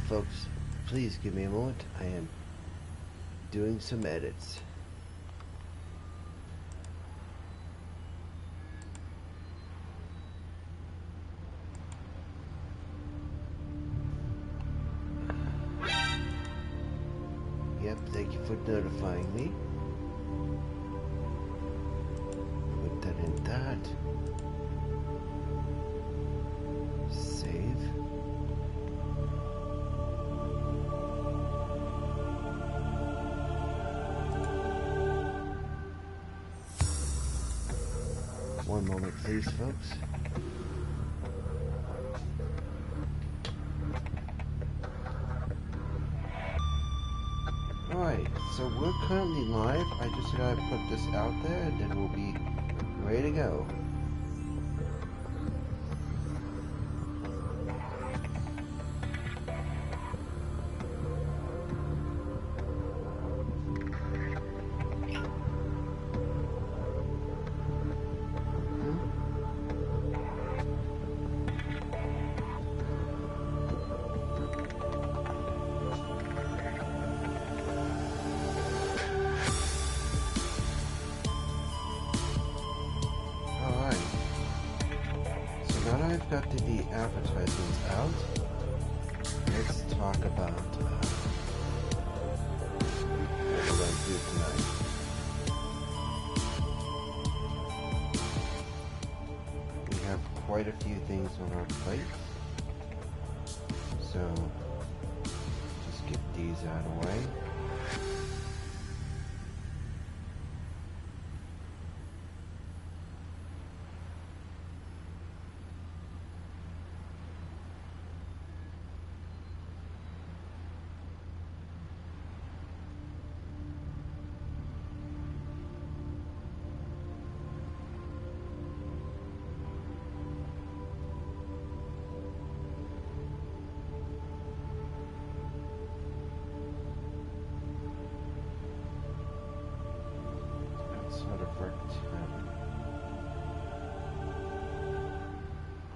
folks, please give me a moment. I am doing some edits. Yep, thank you for notifying me. Put that in that. Save. One moment, please, folks. Alright, so we're currently live. I just gotta put this out there and then we'll be ready to go. I've got the advertisements out. Let's talk about what we're going to do tonight. We have quite a few things on our plate, so just get these out of the way.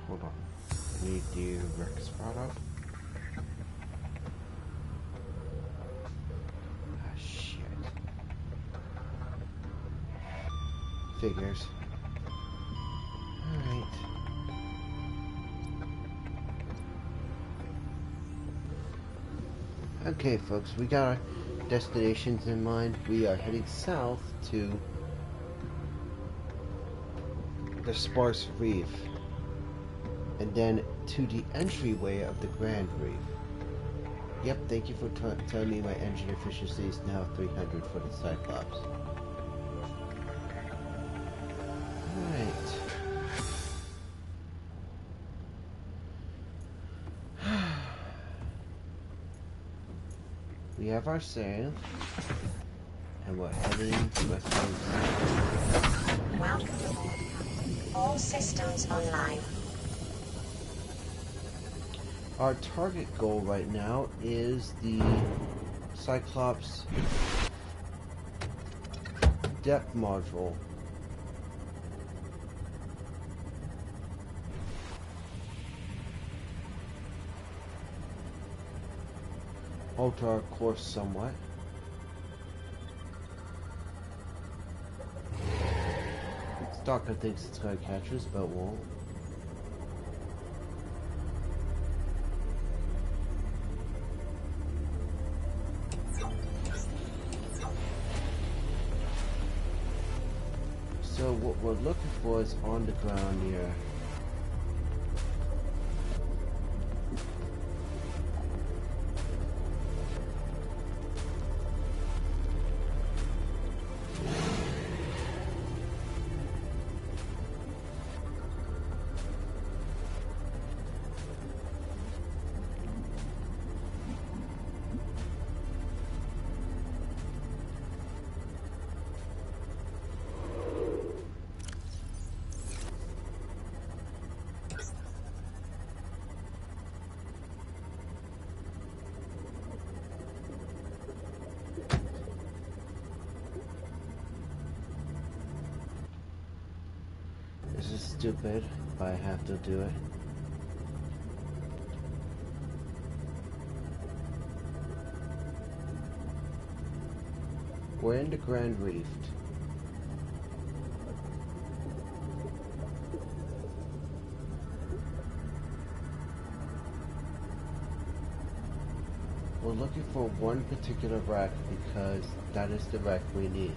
Hold on. I need the rec spot up. Ah, shit. Figures. Alright. Okay, folks, we got our destinations in mind. We are heading south to the Sparse Reef, and then to the entryway of the Grand Reef. Yep, thank you for telling me my engine efficiency is now 300 for the Cyclops. Alright. We have our sail, and we're heading westwards. Welcome aboard. All systems online. Our target goal right now is the Cyclops depth module. Alter our course somewhat. Stalker thinks it's going to catch us, but won't. So what we're looking for is on the ground here. This is stupid, but I have to do it. We're in the Grand Reef. We're looking for one particular wreck because that is the wreck we need.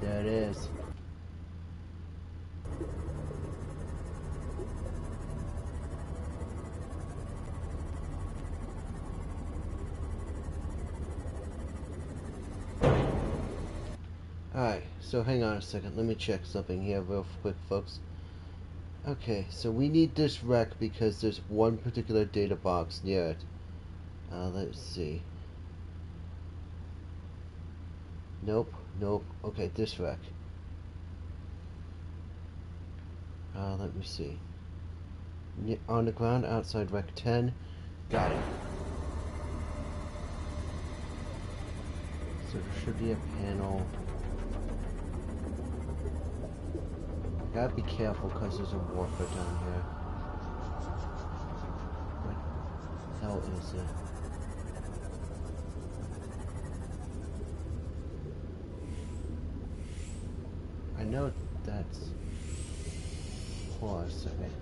There it is. Alright, so hang on a second. Let me check something here real quick, folks. Okay, so we need this wreck because there's one particular data box near it. Let's see. Nope, nope. Okay, this wreck. Let me see. On the ground outside wreck 10. Got it. So there should be a panel. Gotta be careful because there's a warper down here. What the hell is it? I know that's... Hold on a second.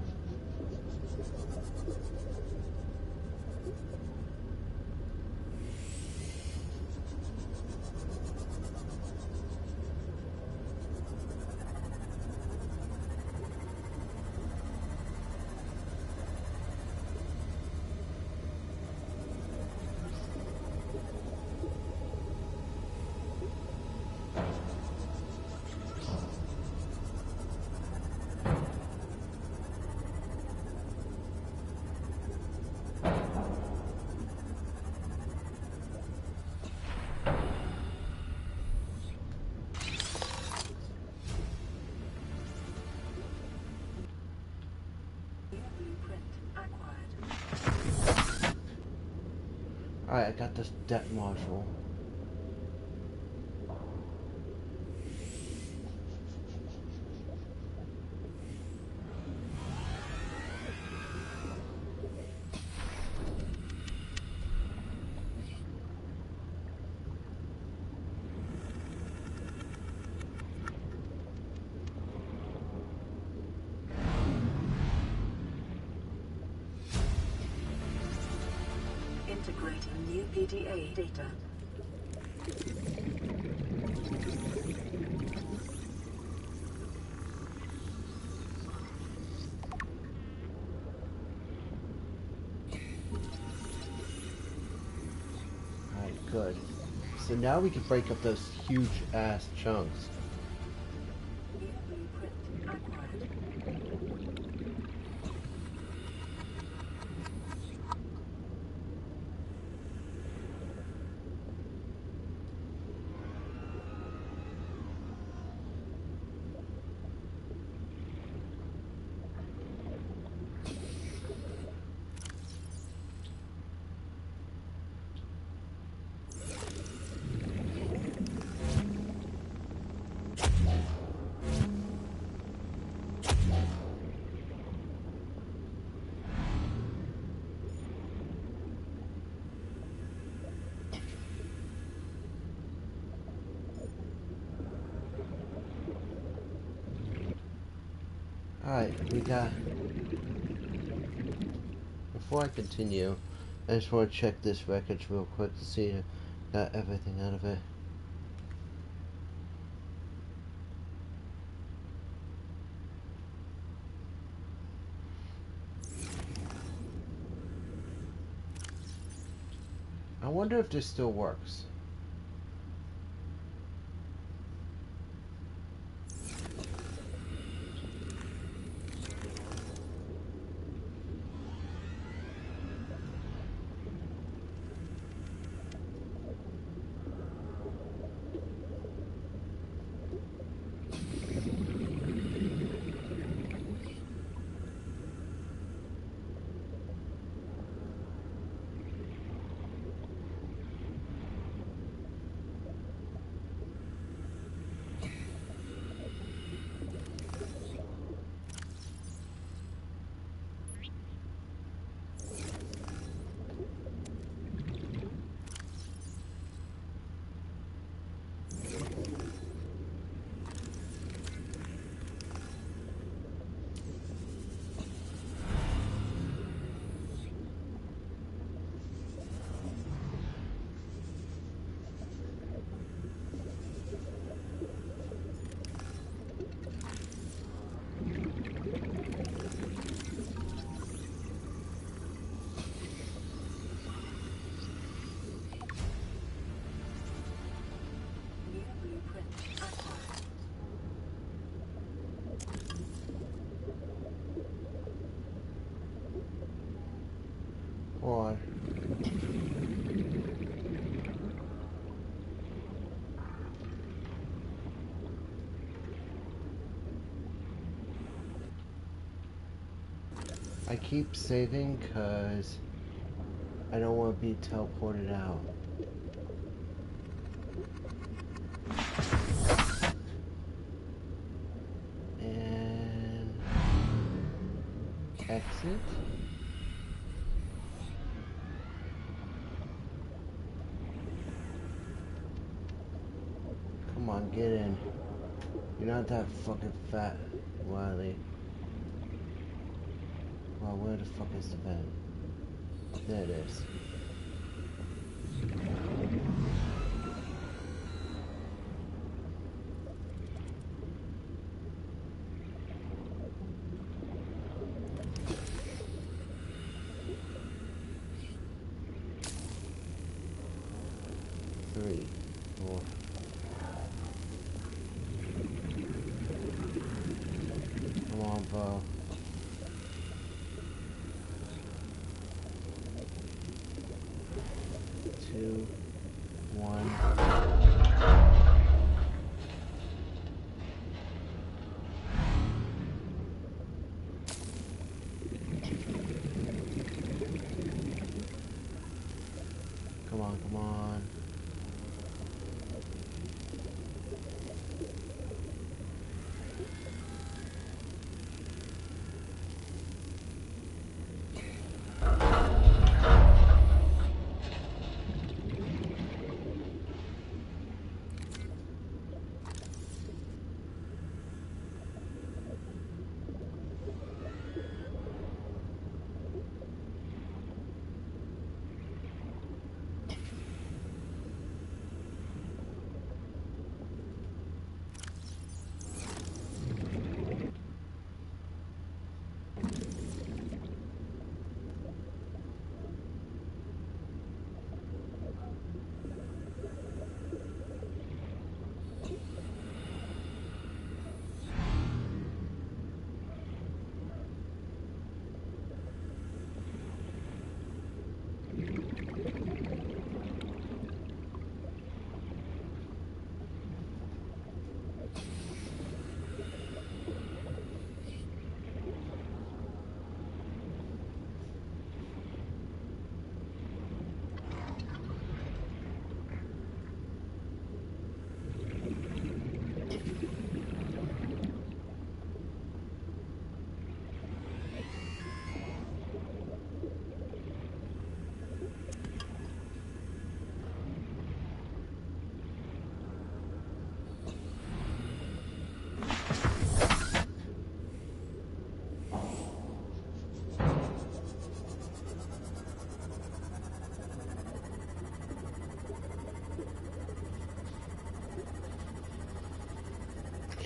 Alright, I got this det module. Integrating new PDA data. Alright, good. So now we can break up those huge ass chunks. New blueprint acquired. Alright, we got... Before I continue, I just want to check this wreckage real quick to see if I got everything out of it. I wonder if this still works. I keep saving because I don't want to be teleported out. And exit. Come on, get in. You're not that fucking fat, Wiley. Well, where the fuck is the vent? There it is. Three, four. Come on, Bo. Two, one. Come on, come on.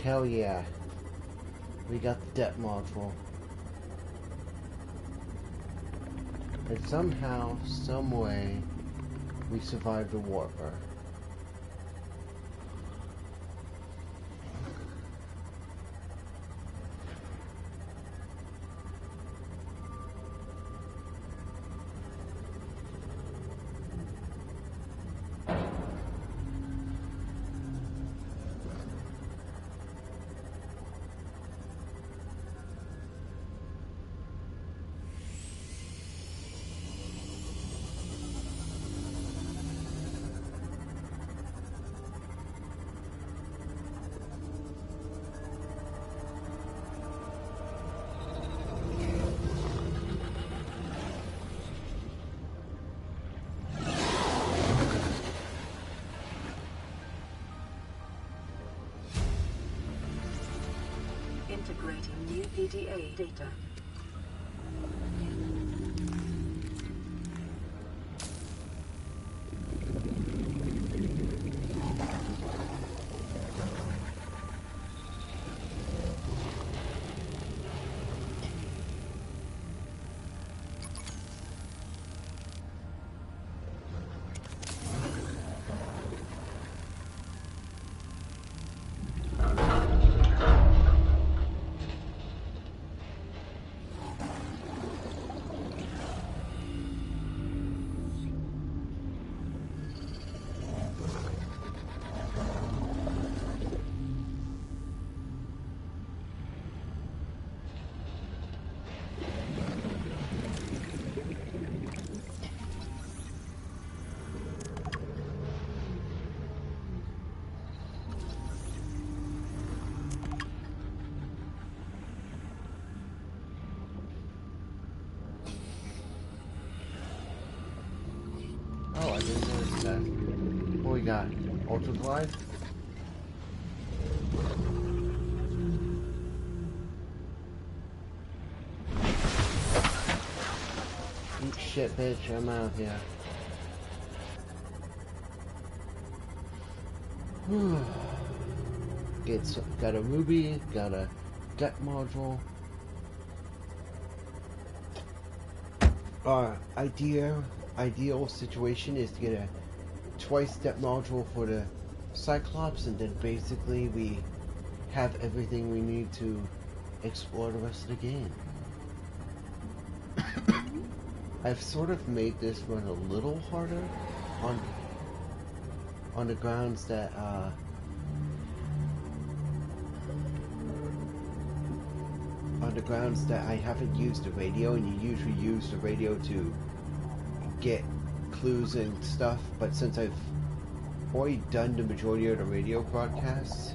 Hell yeah. We got the depth module. And somehow, some way, we survived the warper. Integrating new PDA data. didn't notice that. What we got? Ultra glide? Eat shit, bitch. I'm out of here. Got a ruby, got a depth module. Ideal situation is to get a twice depth module for the Cyclops, and then basically we have everything we need to explore the rest of the game. I've sort of made this run a little harder on the grounds that I haven't used the radio, and you usually use the radio to get clues and stuff, but since I've already done the majority of the radio broadcasts,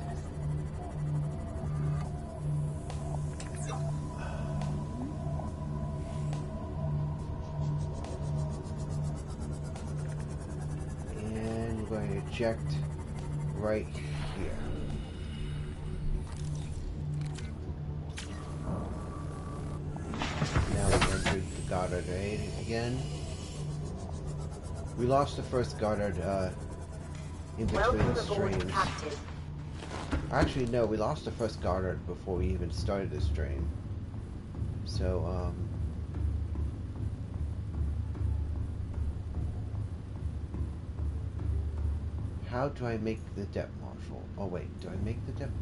and we're going to eject right here. Now we enter the Goddard again. We lost the first Goddard in between streams. Actually, no, we lost the first Goddard before we even started the stream. So, how do I make the depth module? Oh wait, do I make the depth?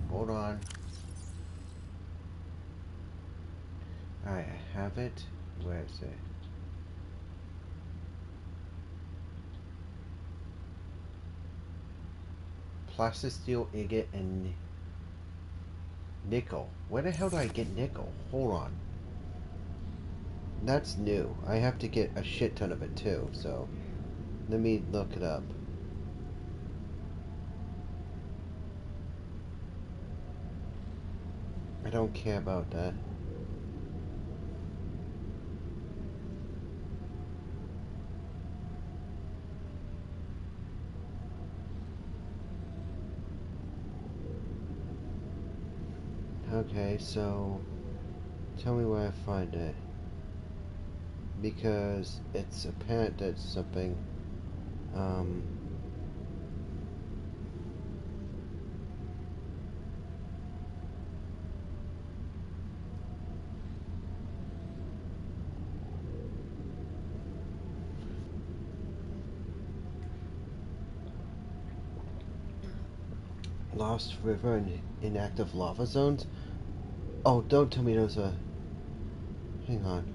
Hold on. Alright, I have it. Where is it? Plastic, steel, agate, and nickel. Where the hell do I get nickel? Hold on. That's new. I have to get a shit ton of it too, so let me look it up. I don't care about that. Okay, so tell me where I find it, because it's apparent that something Lost River and inactive lava zones. Oh, don't tell me those are... Hang on.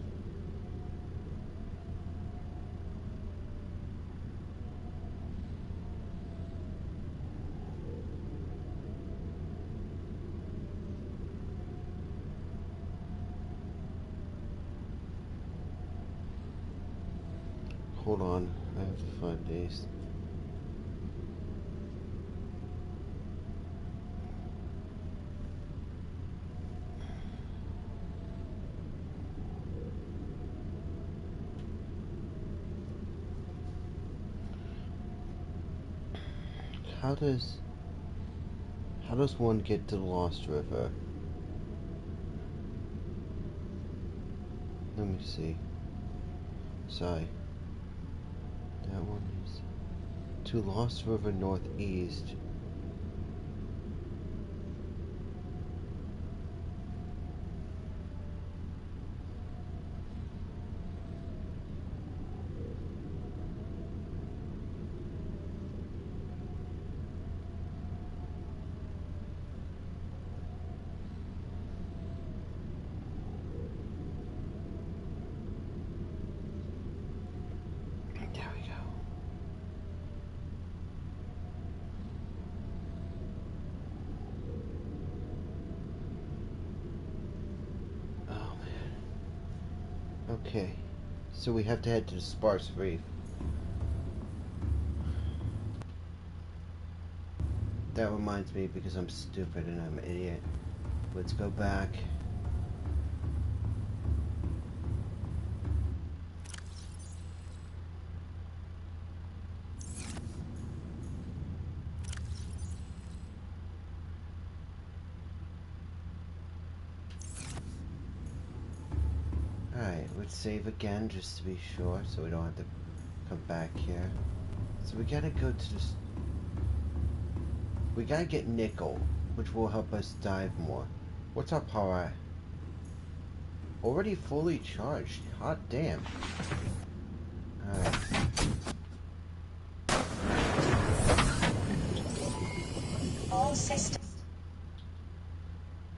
Hold on, I have to find these. How does one get to the Lost River? Let me see. Sorry. That one is to Lost River Northeast. There we go. Oh man. Okay. So we have to head to the Sparse Reef. That reminds me, because I'm stupid and I'm an idiot. Let's go back. would save again just to be sure, so we don't have to come back here. So we gotta go to this. We gotta get nickel, which will help us dive more. What's our power? Already fully charged. Hot damn. Alright. All systems.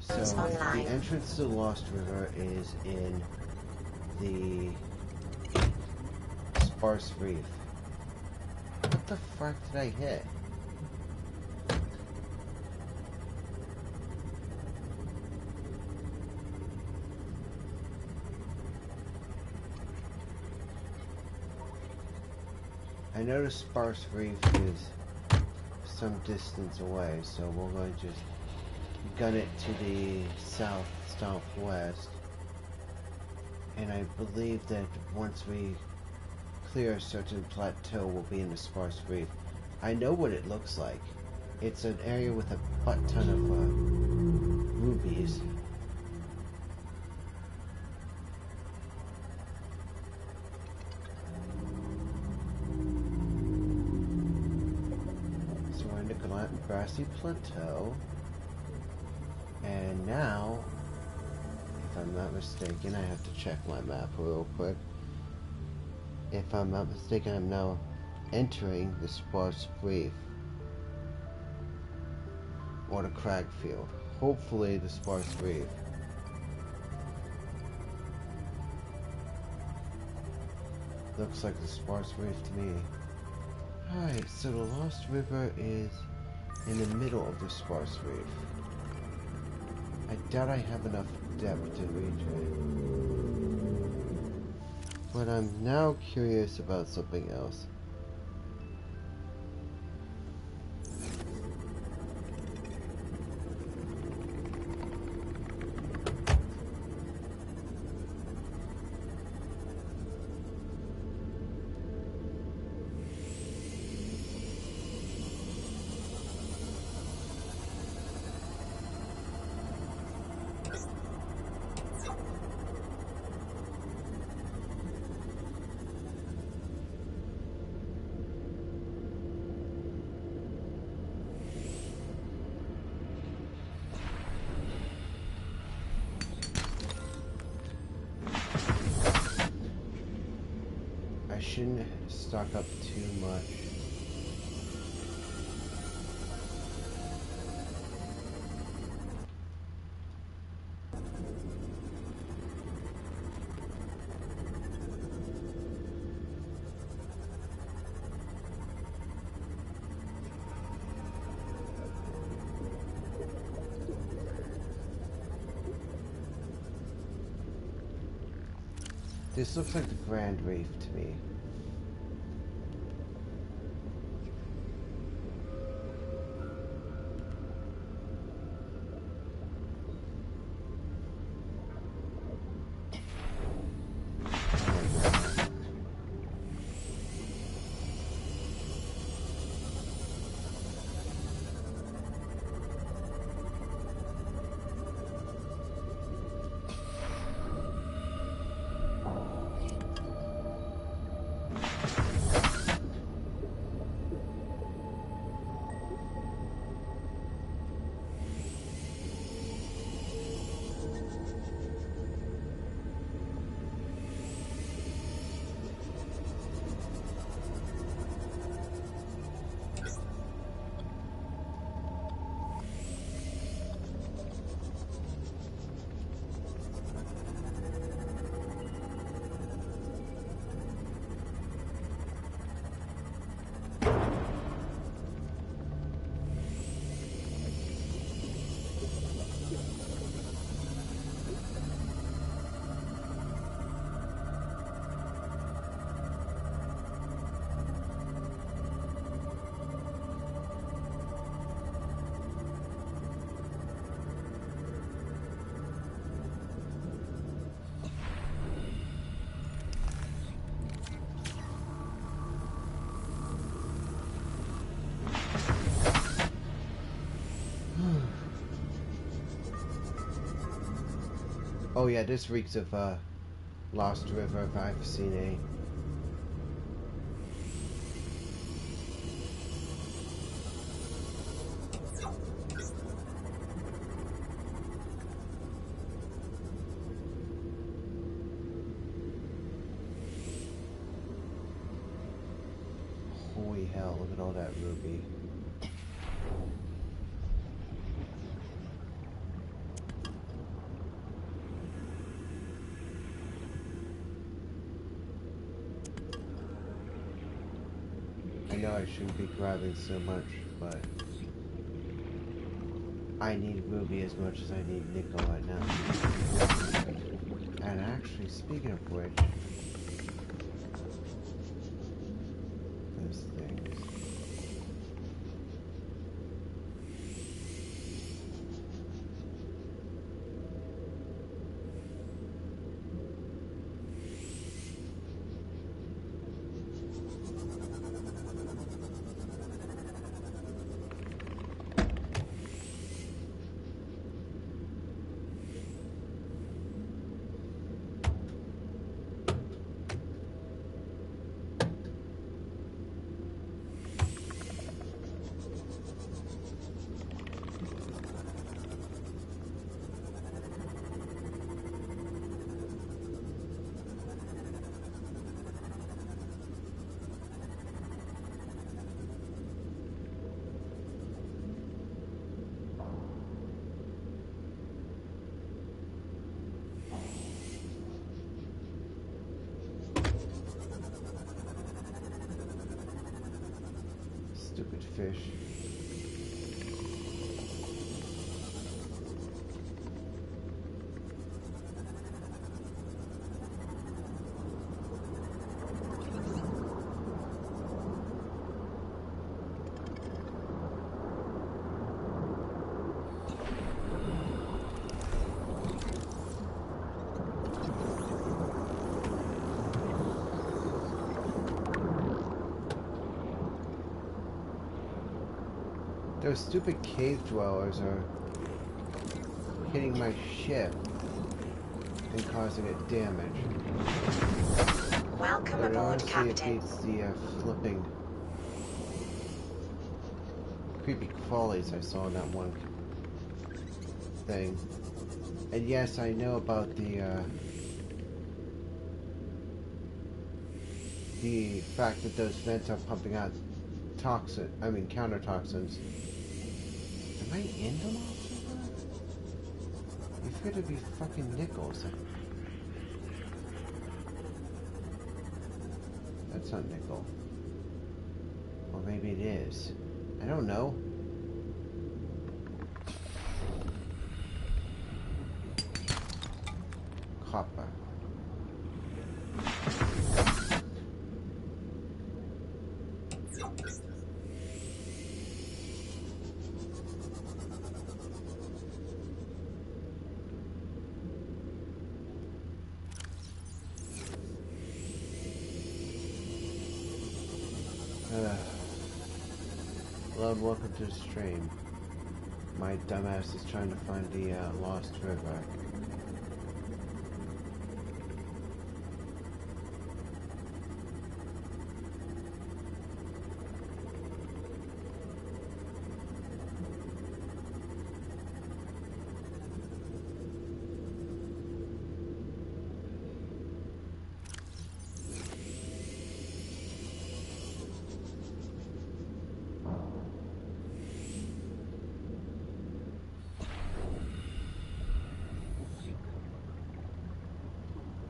So, the entrance to the Lost River is in the Sparse Reef. What the fuck did I hit? I know the Sparse Reef is some distance away, so we're going to just gun it to the southwest. And I believe that once we clear a certain plateau, we'll be in the Sparse Reef. I know what it looks like. It's an area with a butt ton of rubies. So we're in the grassy plateau. And now, if I'm not mistaken, I have to check my map real quick. If I'm not mistaken, I'm now entering the Sparse Reef. Or the crag field. Hopefully the Sparse Reef. Looks like the Sparse Reef to me. Alright, so the Lost River is in the middle of the Sparse Reef. I doubt I have enough depth to reach it. But I'm now curious about something else. I shouldn't stock up too much. This looks like the Grand Reef to me. Oh yeah, this reeks of Lost River if I've seen a. Holy hell, look at all that ruby. I know I shouldn't be grabbing so much, but I need ruby as much as I need nickel right now. And actually, speaking of which, those things. Stupid fish. Those stupid cave dwellers are hitting my ship and causing it damage. Welcome But aboard, honestly, Captain. it beats the flipping creepy crawlies I saw in that one thing. And yes, I know about the fact that those vents are pumping out countertoxins. Am I in the Lost River? You appear to be fucking nickels. That's not nickel. Or maybe it is. I don't know. Copper. Hello and welcome to the stream. My dumbass is trying to find the Lost River.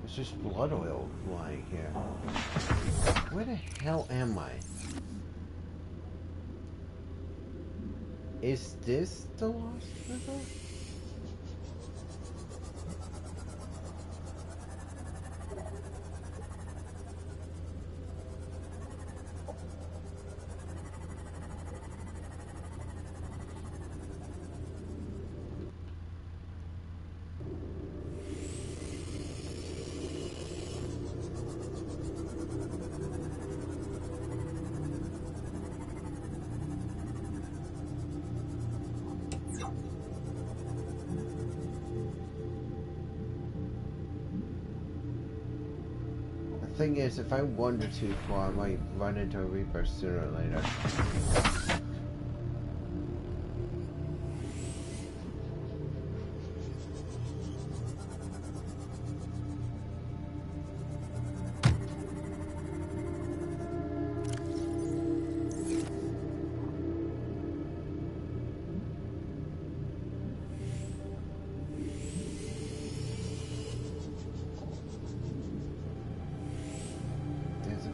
There's just blood oil lying here. Where the hell am I? Is this the Lost River? thing is, if I wander too far, I might run into a Reaper sooner or later.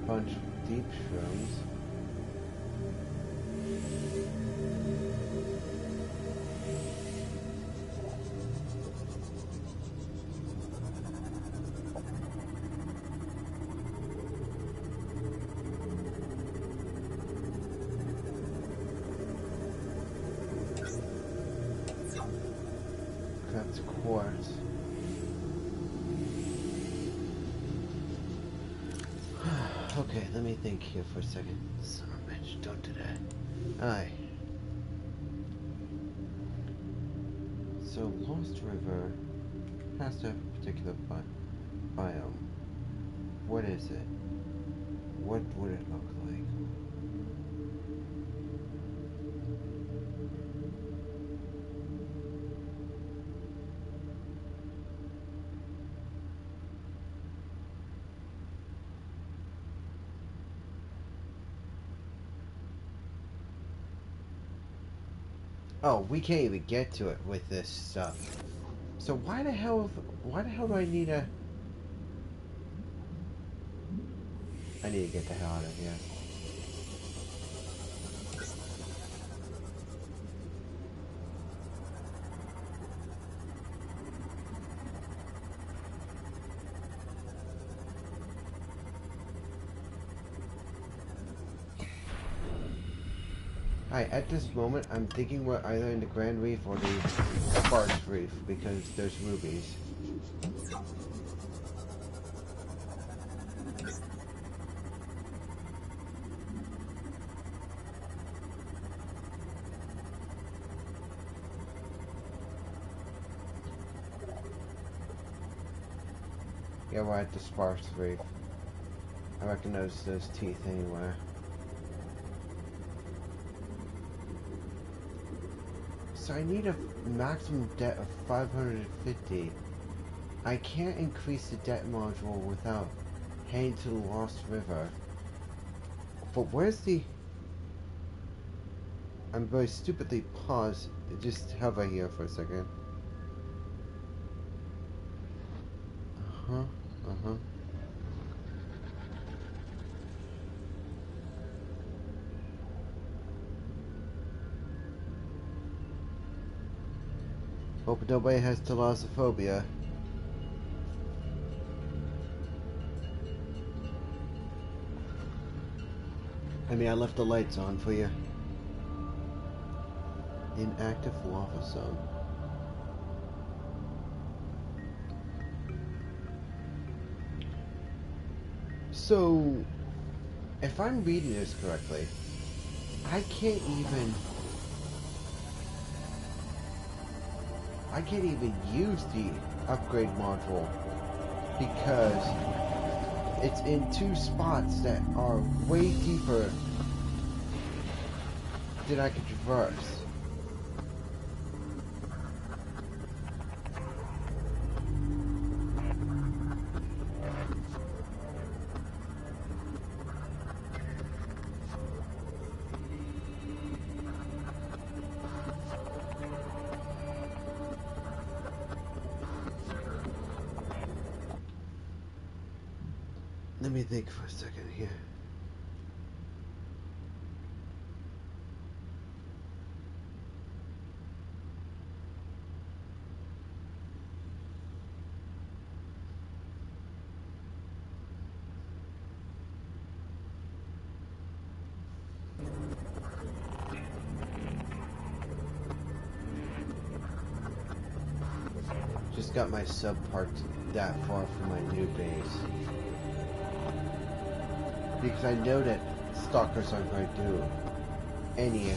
Bunch of deep shrooms. That's quartz. Okay, let me think here for a second. Son of a bitch, don't do that. Aye. So, Lost River has to have a particular biome. What is it? What would it look like? Oh, we can't even get to it with this stuff. So why the hell do I need a... I need to get the hell out of here. Alright, at this moment, I'm thinking we're either in the Grand Reef or the Sparse Reef, because there's rubies. Yeah, we're at the Sparse Reef. I recognize those teeth anywhere. So I need a maximum depth of 550. I can't increase the depth module without heading to the Lost River. But where's the... I'm very stupidly paused. Just hover here for a second. Uh-huh. Hope nobody has thalassophobia. I mean, I left the lights on for you. Inactive lava zone. So, if I'm reading this correctly, I can't even use the upgrade module because it's in two spots that are way deeper than I could traverse. Let me think for a second here. Just got my sub parked that far from my new base. Because I know that stalkers aren't going to do any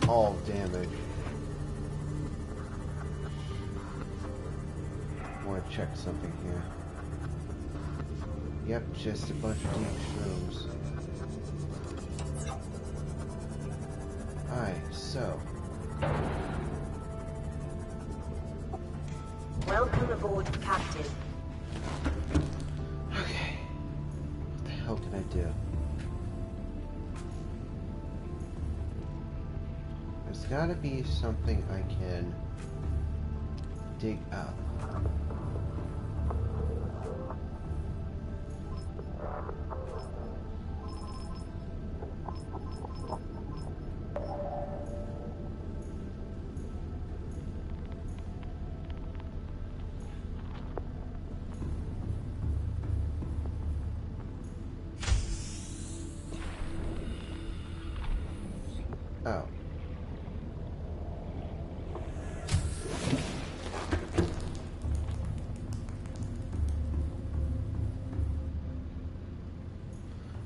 all damage. I want to check something here. Yep, just a bunch of deep shrooms. Alright, so. Welcome aboard, Captain. Okay. What the hell can I do? There's gotta be something I can dig up. Oh.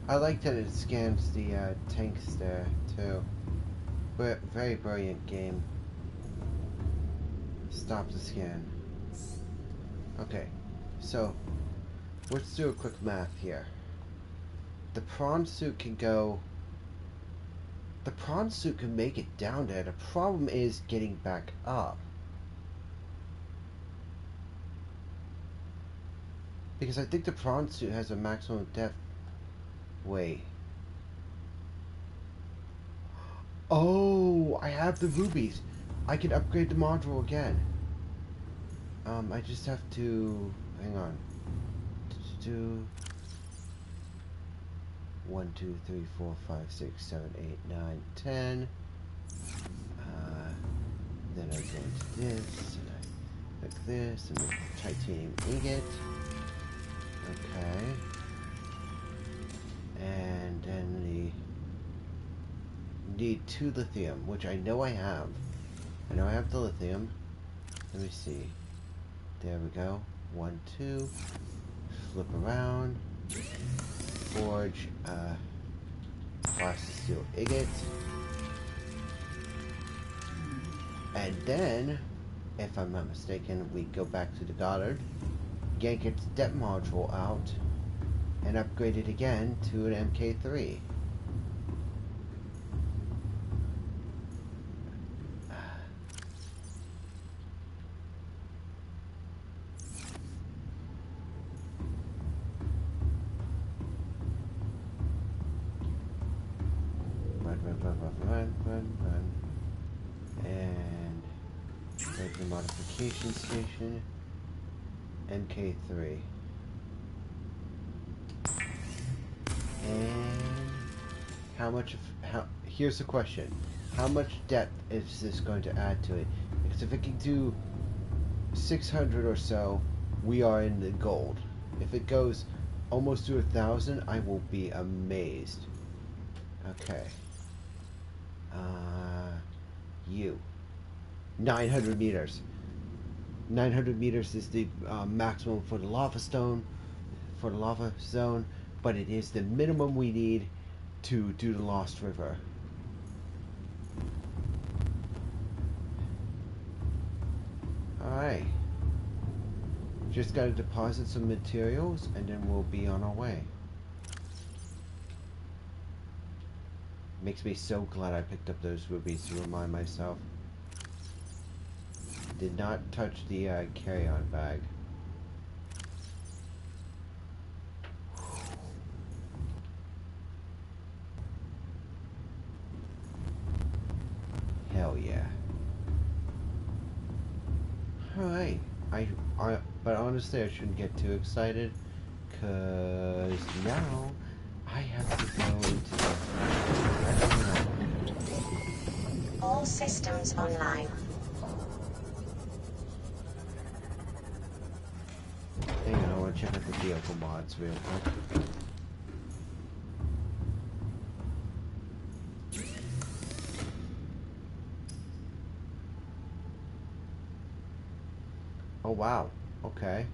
I like that it scans the tanks there too. But very brilliant game. Stop the scan. Okay, so let's do a quick math here. The prawn suit can go. The prawn suit can make it down there. The problem is getting back up. Because I think the prawn suit has a maximum depth. Wait. Oh, I have the rubies. I can upgrade the module again. I just have to hang on. Do 1, 2, 3, 4, 5, 6, 7, 8, 9, 10. Then I go into this, and I click this, and the titanium ingot. Okay. And then need 2 lithium, which I know I have. I know I have the lithium. Let me see. There we go. 1, 2. Flip around. Forge plastic steel ingot. And then, if I'm not mistaken, we go back to the Goddard, yank its depth module out, and upgrade it again to an MK3. Run. And there's the modification station. MK3. And here's the question. How much depth is this going to add to it? Because if it can do 600 or so, we are in the gold. If it goes almost to 1,000, I will be amazed. Okay. 900 meters. 900 meters is the maximum for the lava zone, but it is the minimum we need to do the Lost River. Alright. Just gotta deposit some materials and then we'll be on our way. Makes me so glad I picked up those rubies to remind myself. Did not touch the carry-on bag. Hell yeah. Alright. But honestly, I shouldn't get too excited, cause now I have to go into the... All systems online. Hang on, I want to check out the vehicle mods real quick. Oh wow, okay.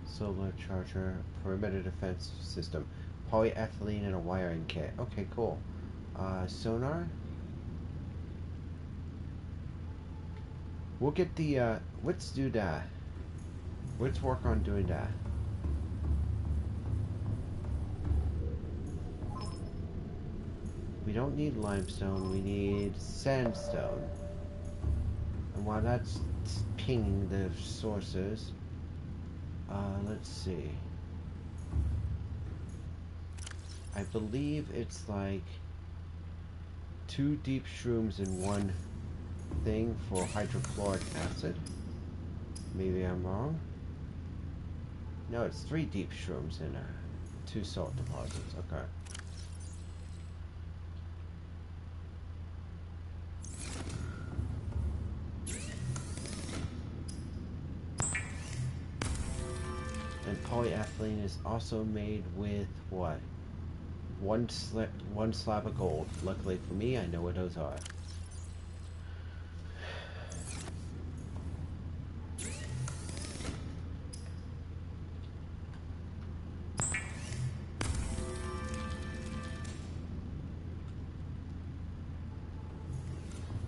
Solar charger, perimeter defense system, polyethylene and a wiring kit. Okay, cool. Sonar. We'll get the, let's do that. Let's work on doing that. We don't need limestone, we need sandstone. And while that's pinging the sources, let's see. I believe it's like 2 deep shrooms in one thing for hydrochloric acid. Maybe I'm wrong. No, it's 3 deep shrooms in 2 salt deposits. Okay. And polyethylene is also made with what? One slab of gold. Luckily for me, I know what those are.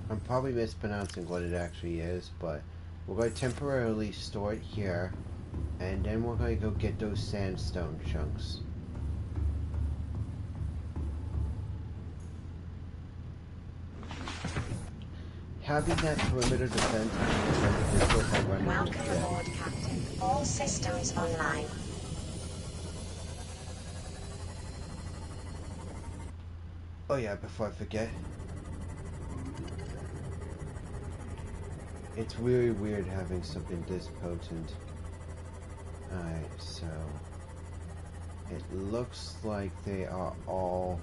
I'm probably mispronouncing what it actually is, but we're going to temporarily store it here, and then we're going to go get those sandstone chunks. Having that perimeter defense is difficult by running Welcome aboard, Captain. All systems online. Oh yeah, before I forget. It's really weird having something this potent. Alright, so it looks like they are all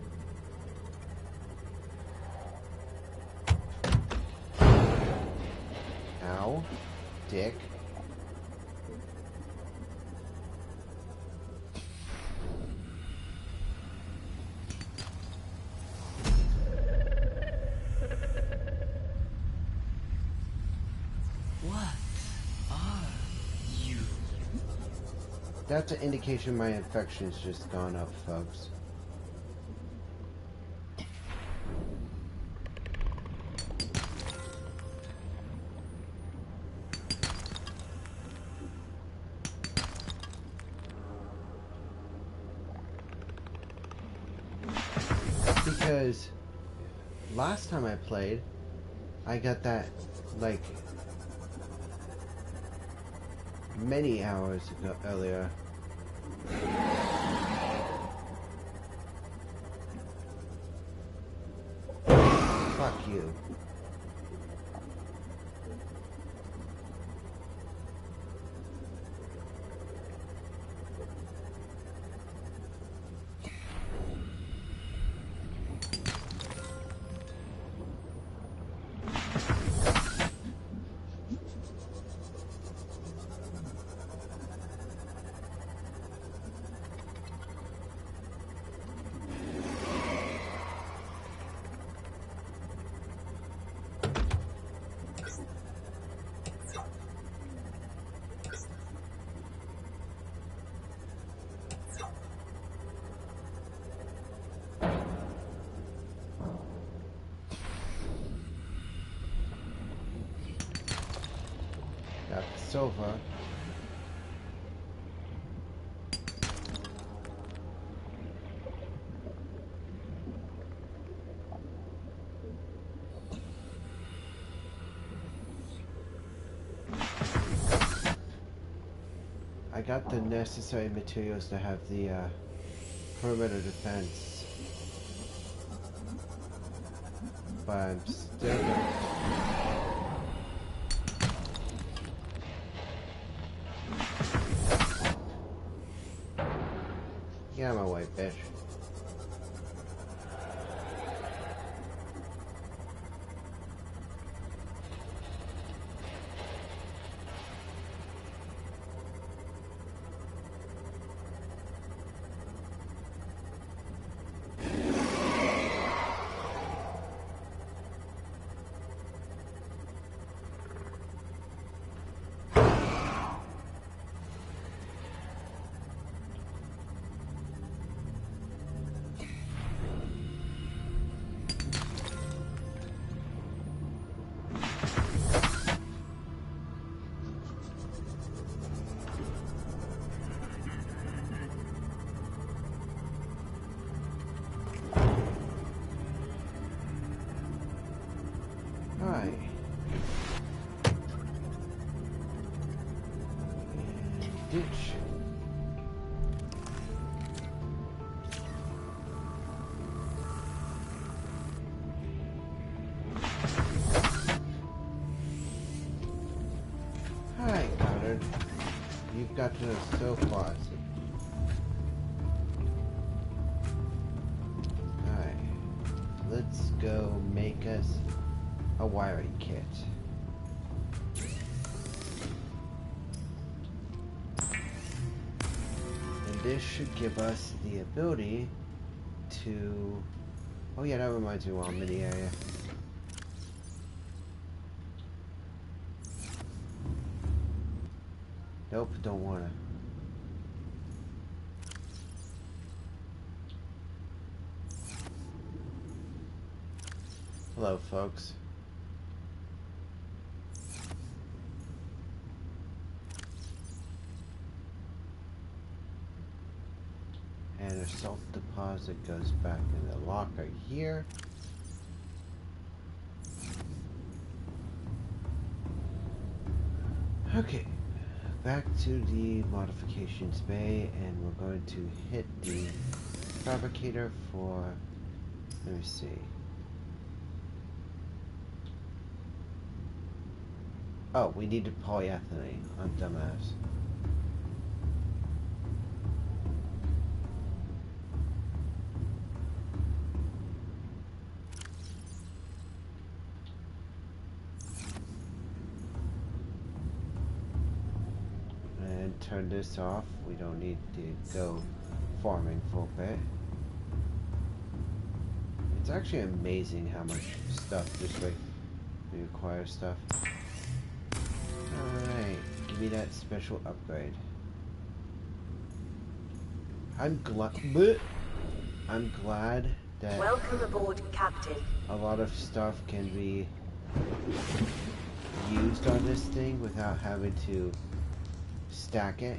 ow, dick. That's an indication my infection's just gone up, folks. Because last time I played, I got that, like, many hours ago, earlier. Fuck you. Got the sofa. I got the necessary materials to have the perimeter defense, but I'm still gonna... Get out of my way, bitch. we've got to so far. Alright. Let's go make us a wiring kit. And this should give us the ability to... Oh yeah, that reminds me while I'm in the area. Nope, don't wanna. Hello, folks. And a self-deposit goes back in the locker here. Okay, back to the modifications bay, and we're going to hit the fabricator for, let me see. Oh, we needed polyethylene. I'm dumbass. And turn this off. We don't need to go farming for a bit. It's actually amazing how much stuff this way requires stuff. Alright, give me that special upgrade. I'm glad that Welcome aboard, Captain. a lot of stuff can be used on this thing without having to stack it.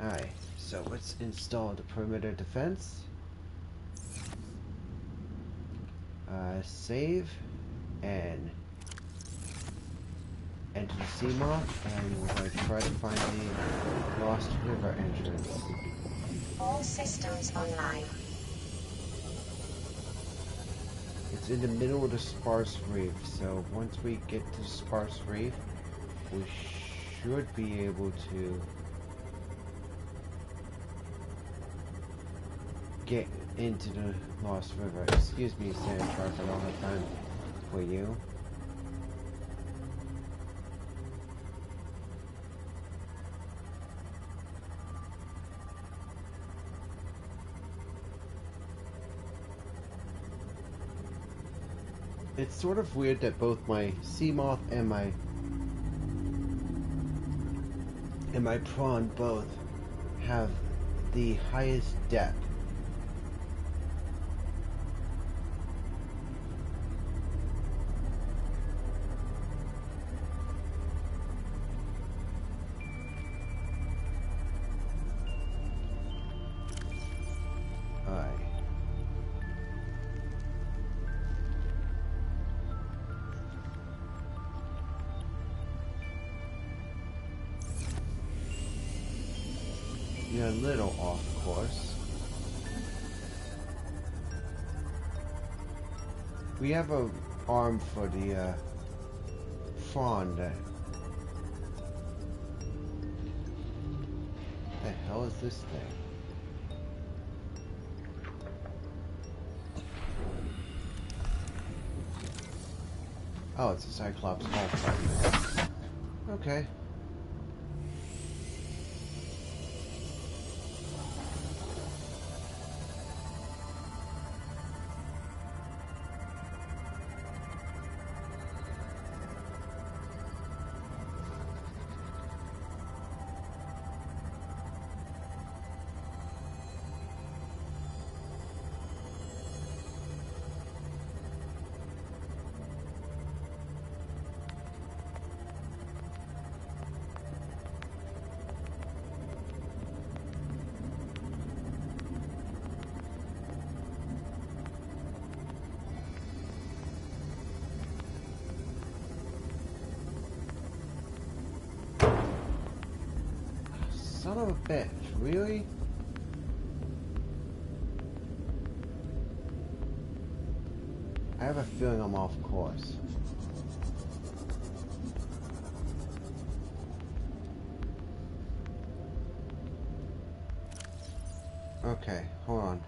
Alright, so let's install the perimeter defense. Save and enter the Seamoth, and we're going to try to find the Lost River entrance. All systems online. It's in the middle of the sparse reef, so once we get to the sparse reef, we should be able to get into the Lost River. Excuse me, Sand Shark, I don't have time for you. It's sort of weird that both my Seamoth and my prawn both have the highest depth. You're a little off course. We have a arm for the fawn that... What the hell is this thing? Oh, it's a Cyclops hull fragment. Okay. Son of a bitch, really? I have a feeling I'm off course. Okay, hold on.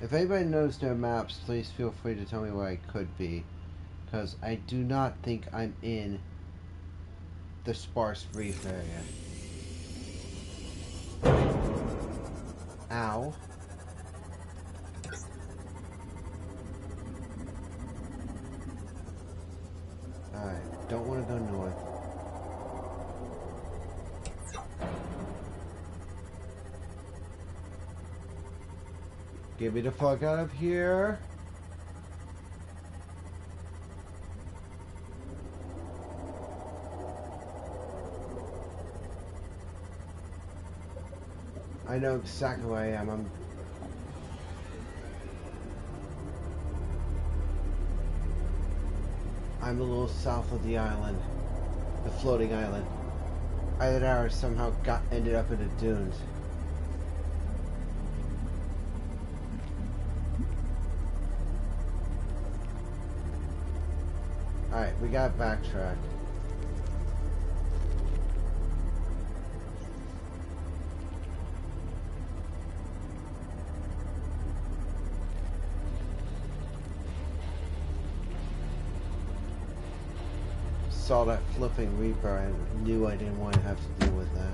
If anybody knows their maps, please feel free to tell me where I could be. Because I do not think I'm in the sparse reef area. Ow. Alright, don't want to go north. Get me the fuck out of here. I know exactly where I am. I'm a little south of the island. The floating island. Either that or somehow ended up in the dunes. Alright, we gotta backtrack. Saw that flipping Reaper and knew I didn't want to have to deal with that.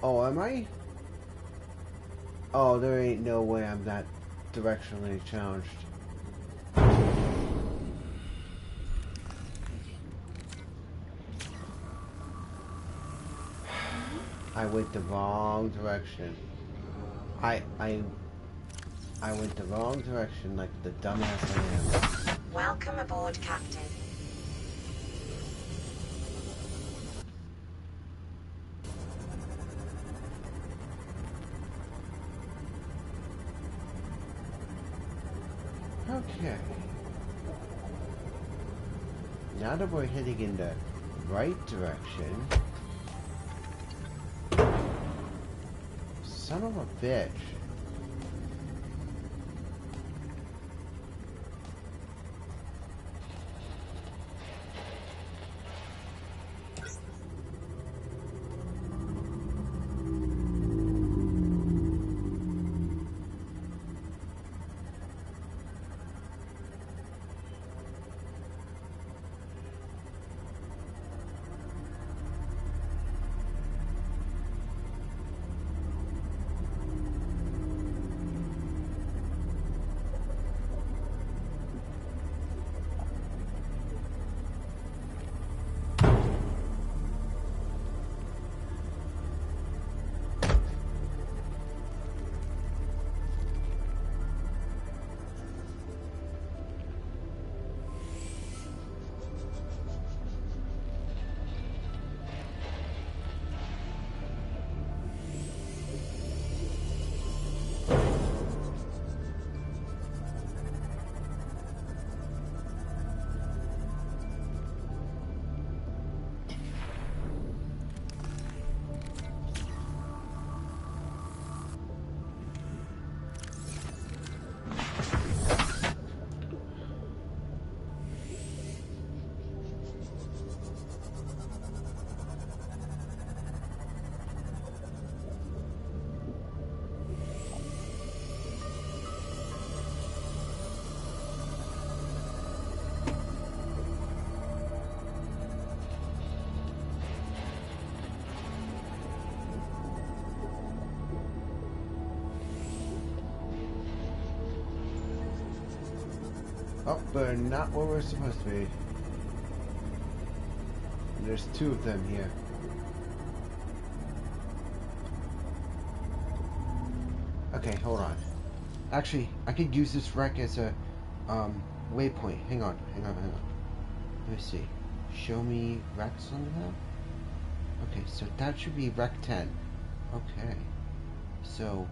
Oh, am I? Oh, there ain't no way I'm that directionally challenged. I went the wrong direction. I went the wrong direction like the dumbass I am. Welcome aboard, Captain. Okay. Now that we're heading in the right direction. Son of a bitch. Oh, but not where we're supposed to be. And there's two of them here. Okay, hold on. Actually, I could use this wreck as a waypoint. Hang on. Let me see. Show me wrecks on the map. Okay, so that should be wreck 10. Okay. So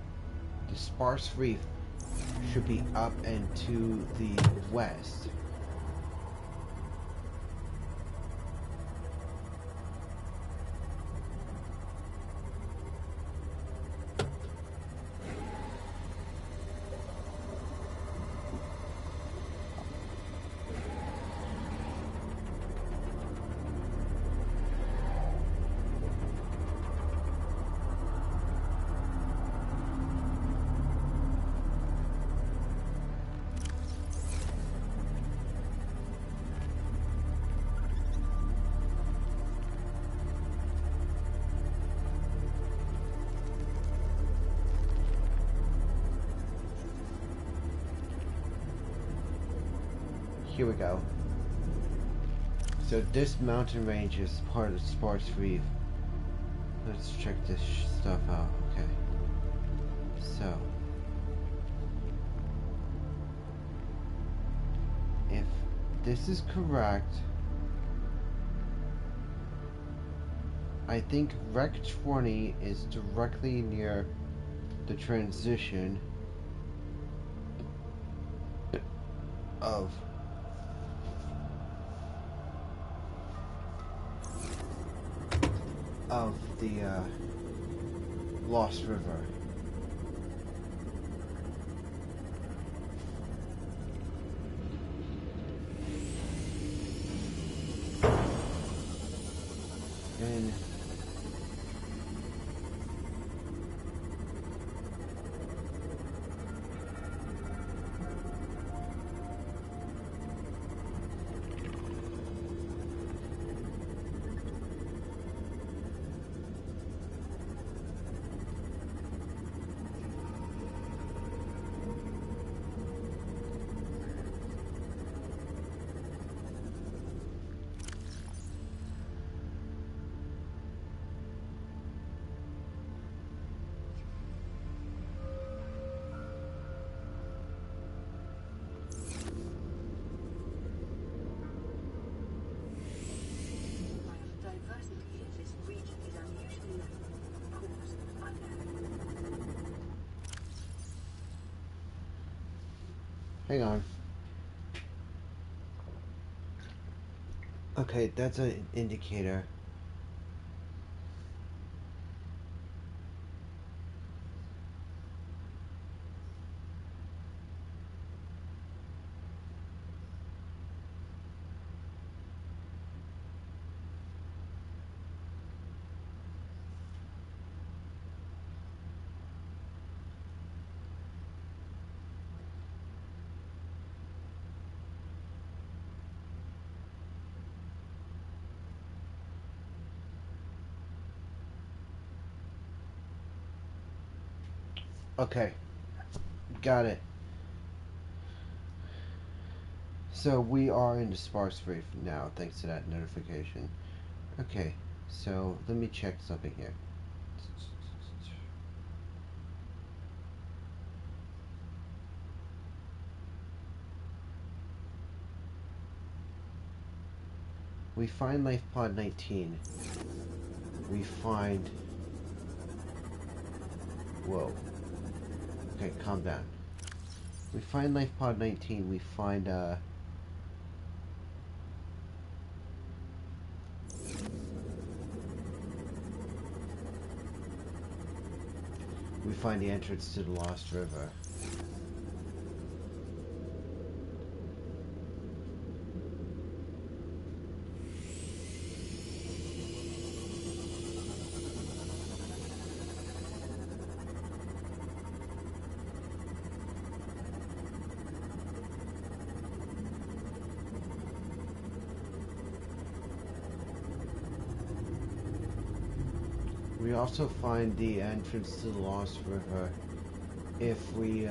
the sparse reef should be up and to the west. Here we go. So this mountain range is part of Sparse Reef. Let's check this stuff out. Okay. So, if this is correct, I think Rec 20 is directly near the transition of the Lost River. And hang on. Okay, that's an indicator. Okay, got it. So we are in the Sparse Reef now, thanks to that notification. Okay, so let me check something here. We find life pod 19. We find... Whoa. Okay, calm down. We find life pod 19. We find, we find the entrance to the Lost River. We also find the entrance to the Lost River if we,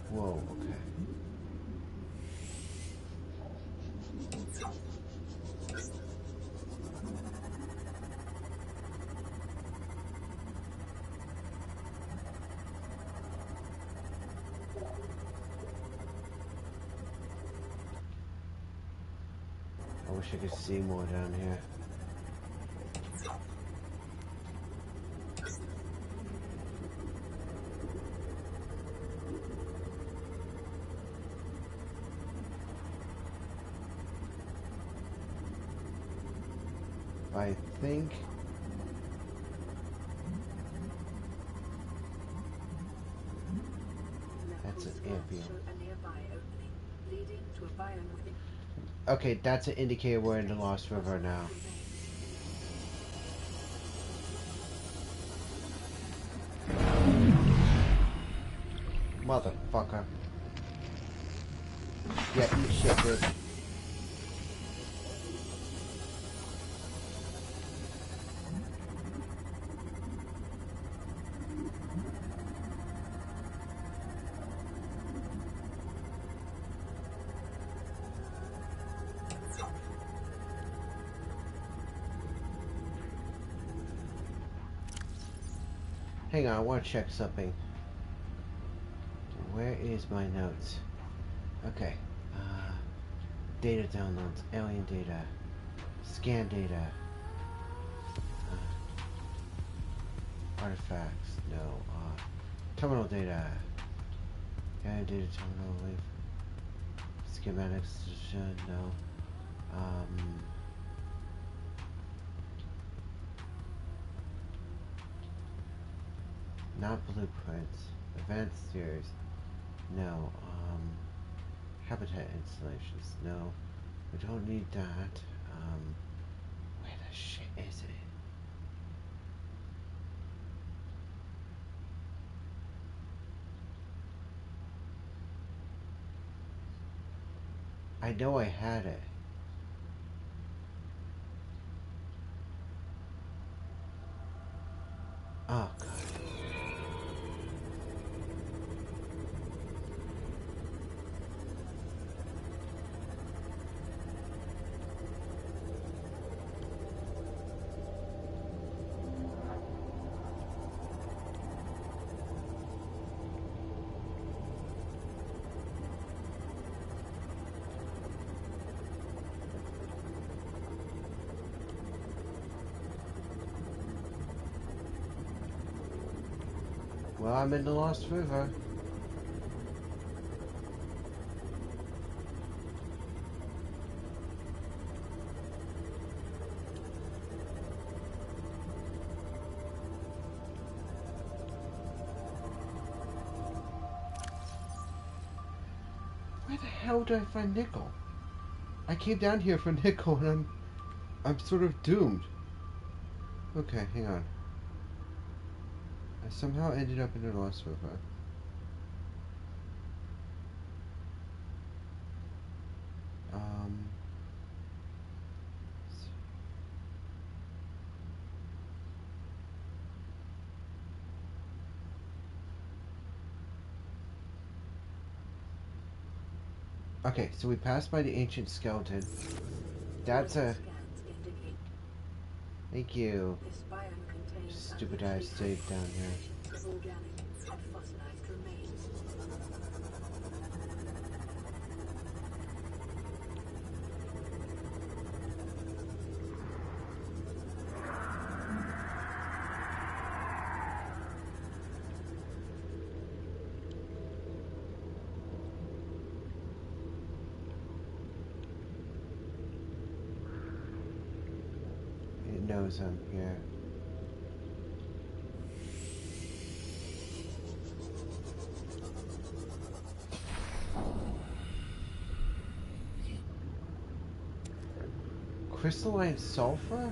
whoa, okay. I wish I could see more down here. I think that's an ampium. Okay, that's an indicator we're in the Lost River now. Motherfucker. Yeah, eat shit, bitch. Hang on, I want to check something. Where is my notes? Okay. Data downloads, alien data, scan data, artifacts, no. Terminal data, alien data terminal, schematics, no. Not blueprints, advanced theories, no. Habitat installations, no. We don't need that. Where the shit is it? I know I had it. Oh, God. Well, I'm in the Lost River. Where the hell do I find nickel? I came down here for nickel and I'm sort of doomed. Okay, hang on. I somehow ended up in the Lost River. Okay, so we passed by the ancient skeleton. That's a... Thank you. Stupid ass safe down here. It knows I'm here. Crystalline sulfur?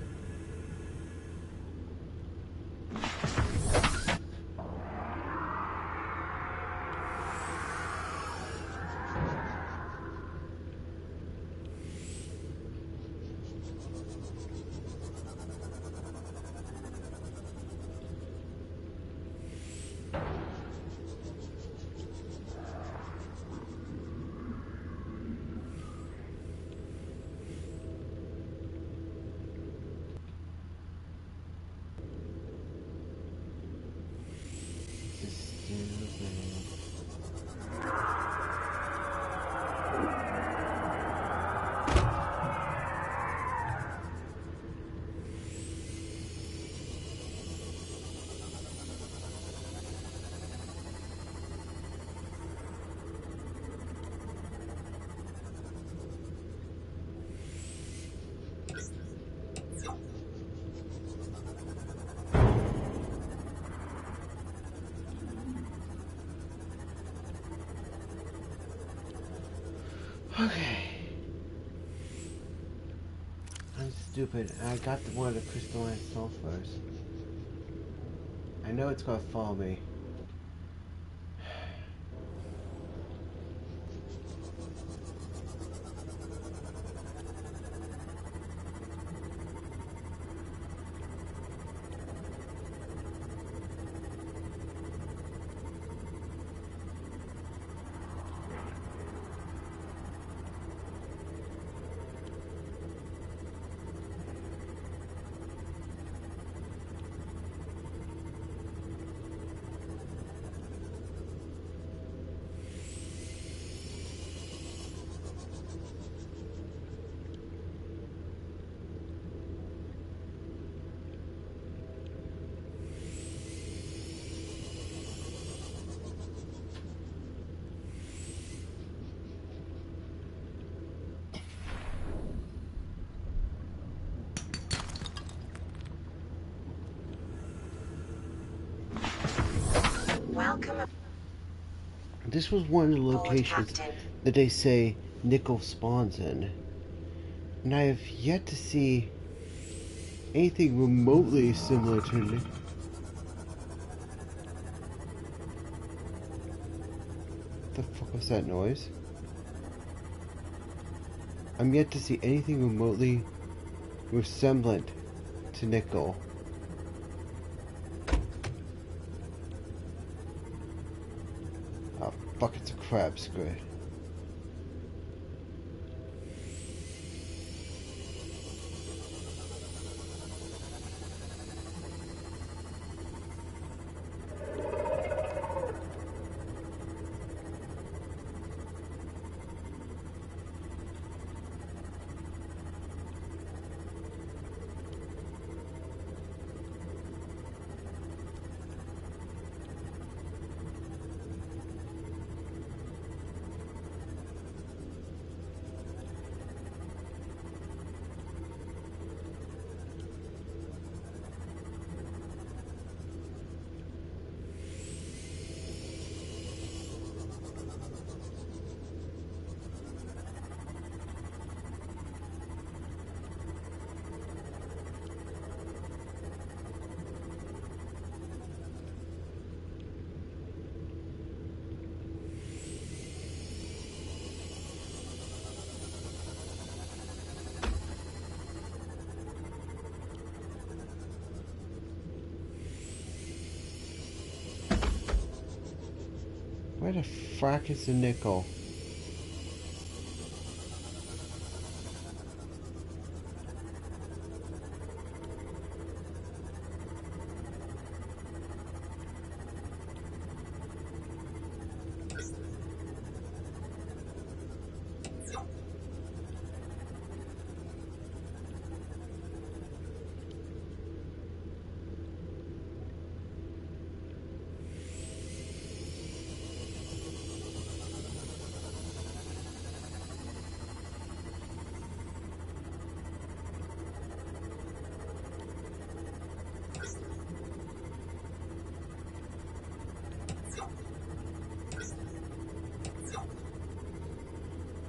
Okay. I'm stupid. I got one of the crystalline sulfurs. I know it's gonna follow me. this was one of the Board locations Captain. that they say nickel spawns in. And I have yet to see anything remotely similar to nickel. The fuck was that noise? I'm yet to see anything remotely resemblant to nickel. Oh fuck, it's a crab squid. Where the frack is the nickel?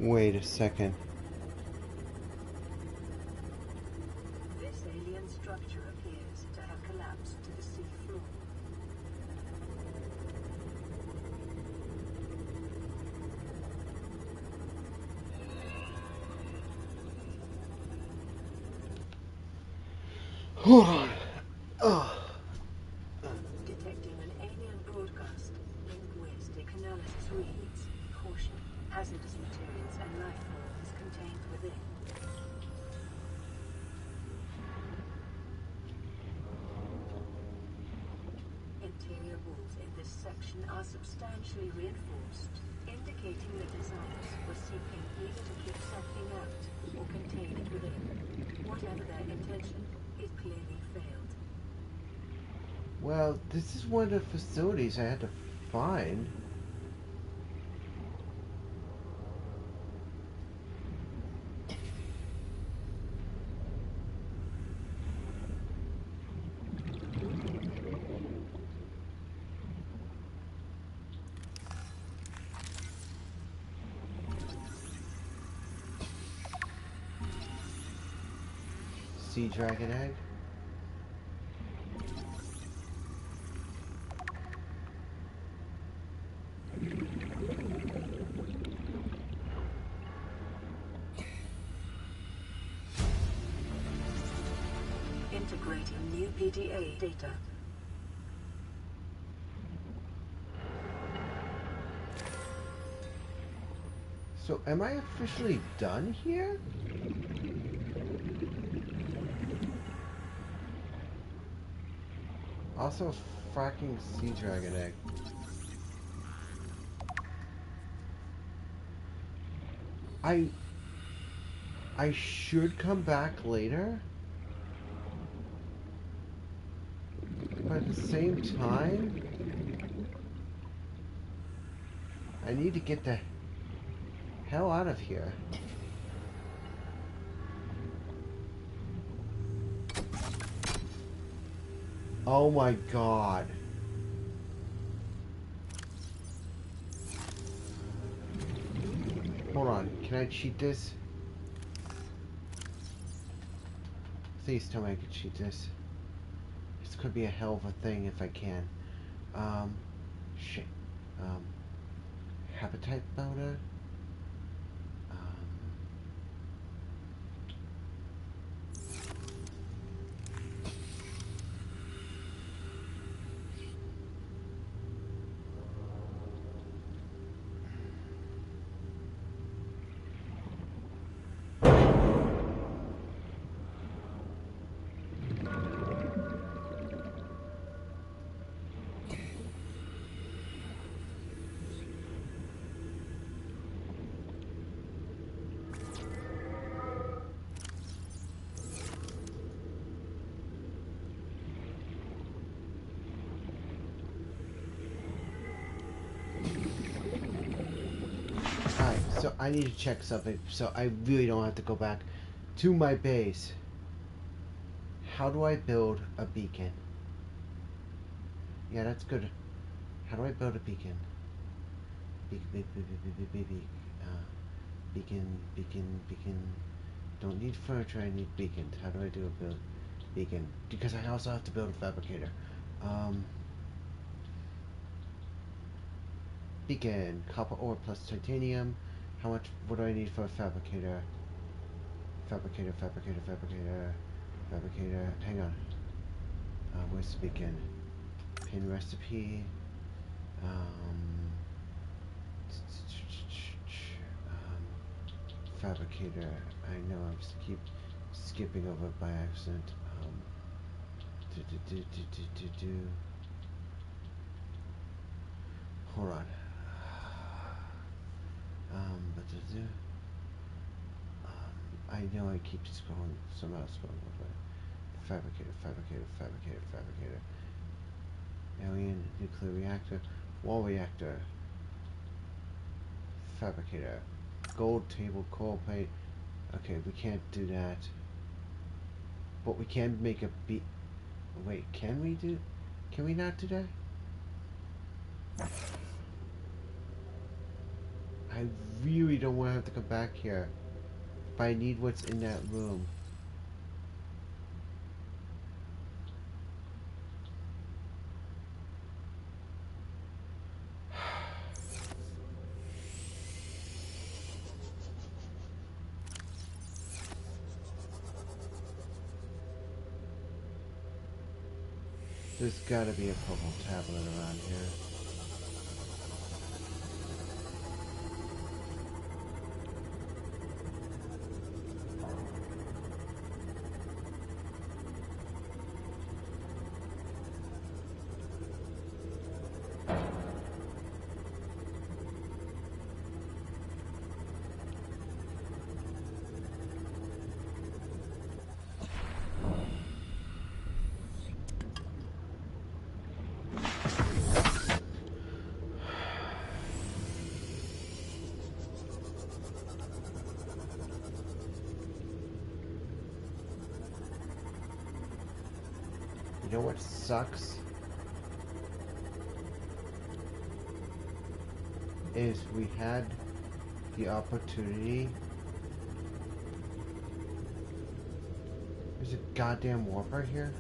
Wait a second. This alien structure appears to have collapsed to the sea floor. Hold on. Oh. Detecting an alien broadcast. Linguistic analysis reads, caution, hazardous materials and life forms contained within. Interior walls in this section are substantially reinforced, indicating the designers were seeking either to keep something out or contain it within. Whatever their intention, it clearly failed. Well, this is one of the facilities I had to find. Sea dragon egg. Integrating new PDA data. So, am I officially done here? Also, a fracking sea dragon egg. I should come back later, but at the same time, I need to get the hell out of here. Oh my god. Hold on, can I cheat this? Please tell me I can cheat this. This could be a hell of a thing if I can. Shit. Habitat powder? So I need to check something so I really don't have to go back to my base. How do I build a beacon? Yeah, that's good. How do I build a beacon? Beacon. Don't need furniture, I need beacons. How do I do a build beacon? Because I also have to build a fabricator. Beacon, copper ore plus titanium. How much, what do I need for a fabricator? Fabricator. Hang on. Where's the beacon? Pin recipe. Fabricator. I know I keep skipping over it by accident. Hold on. I know I keep scrolling, somehow scrolling over it. Fabricator. Alien, nuclear reactor, wall reactor, fabricator, gold table, coal plate. Okay, we can't do that. But we can make a wait, can we not do that? I really don't want to have to come back here. But I need what's in that room. There's gotta be a purple tablet around here. You know what sucks? Is we had the opportunity. There's a goddamn warp right here.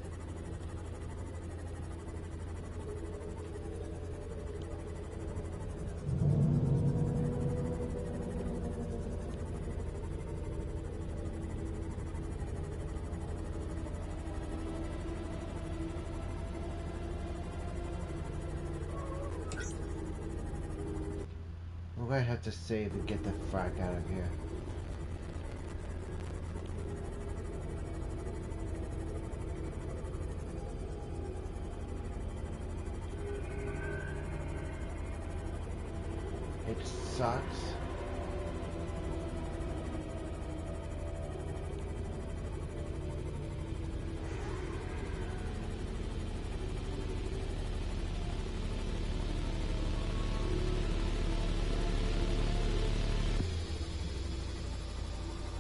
We're gonna have to save and get the frack out of here. It sucks.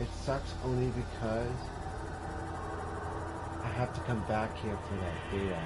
It sucks only because I have to come back here for that data.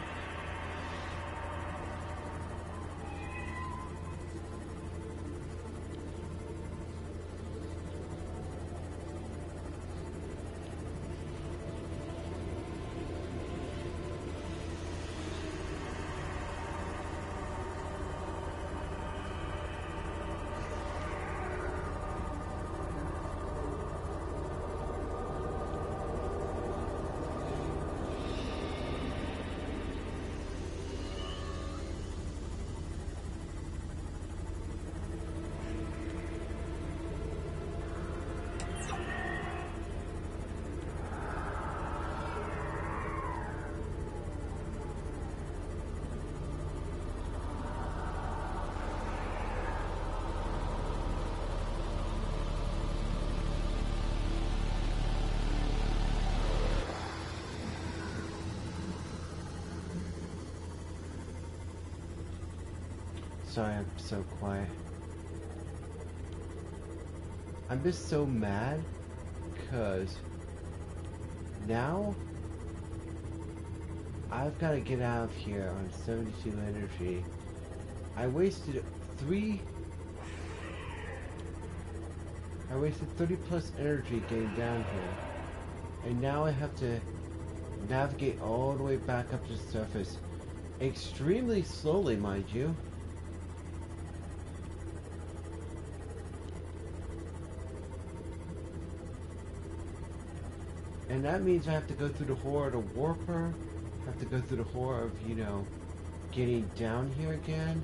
sorry I'm so quiet. I'm just so mad because now I've got to get out of here on 72 energy. I wasted 30 plus energy getting down here. And now I have to navigate all the way back up to the surface. Extremely slowly, mind you. And that means I have to go through the horror of the warper. I have to go through the horror of, you know, getting down here again.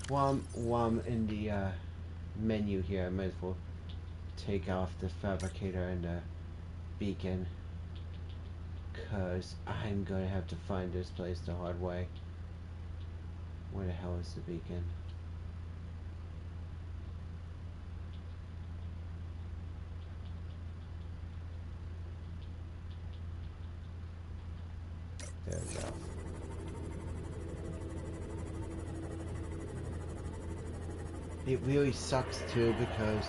While I'm in the menu here, I might as well take off the fabricator and the beacon. Because I'm going to have to find this place the hard way. Where the hell is the beacon? There we go. It really sucks too because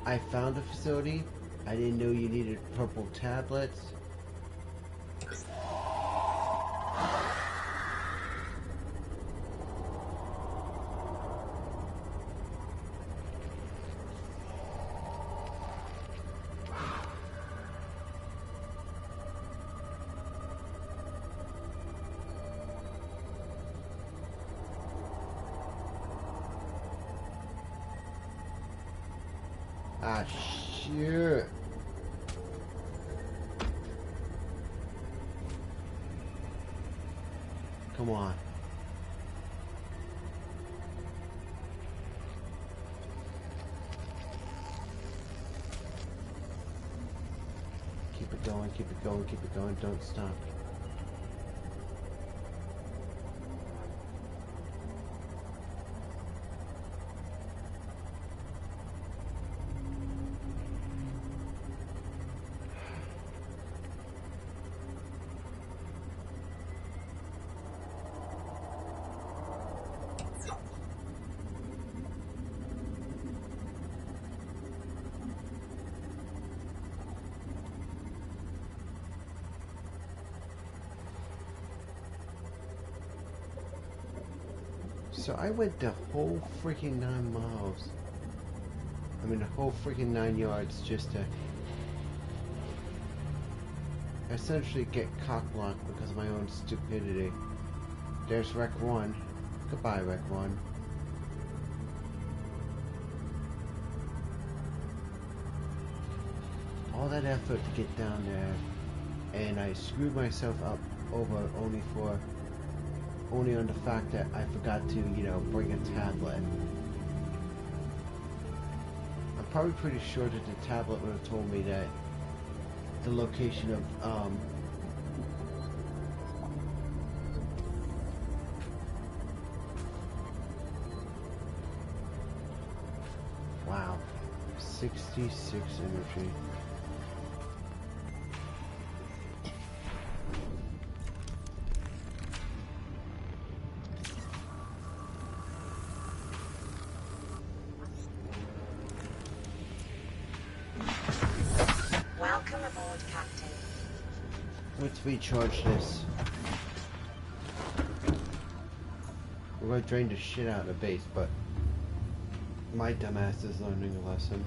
I found a facility. I didn't know you needed purple tablets. Ah, shit. Come on. Keep it going, keep it going, keep it going, don't stop. So I went the whole freaking 9 miles. I mean the whole freaking 9 yards just to essentially get cock-blocked because of my own stupidity. There's Rec 1. Goodbye, Rec 1. All that effort to get down there, and I screwed myself up over only on the fact that I forgot to, you know, bring a tablet. I'm probably pretty sure that the tablet would have told me that the location of, wow, 66 energy. Welcome aboard, Captain. Let's recharge this. We're gonna drain the shit out of the base, but my dumbass is learning a lesson.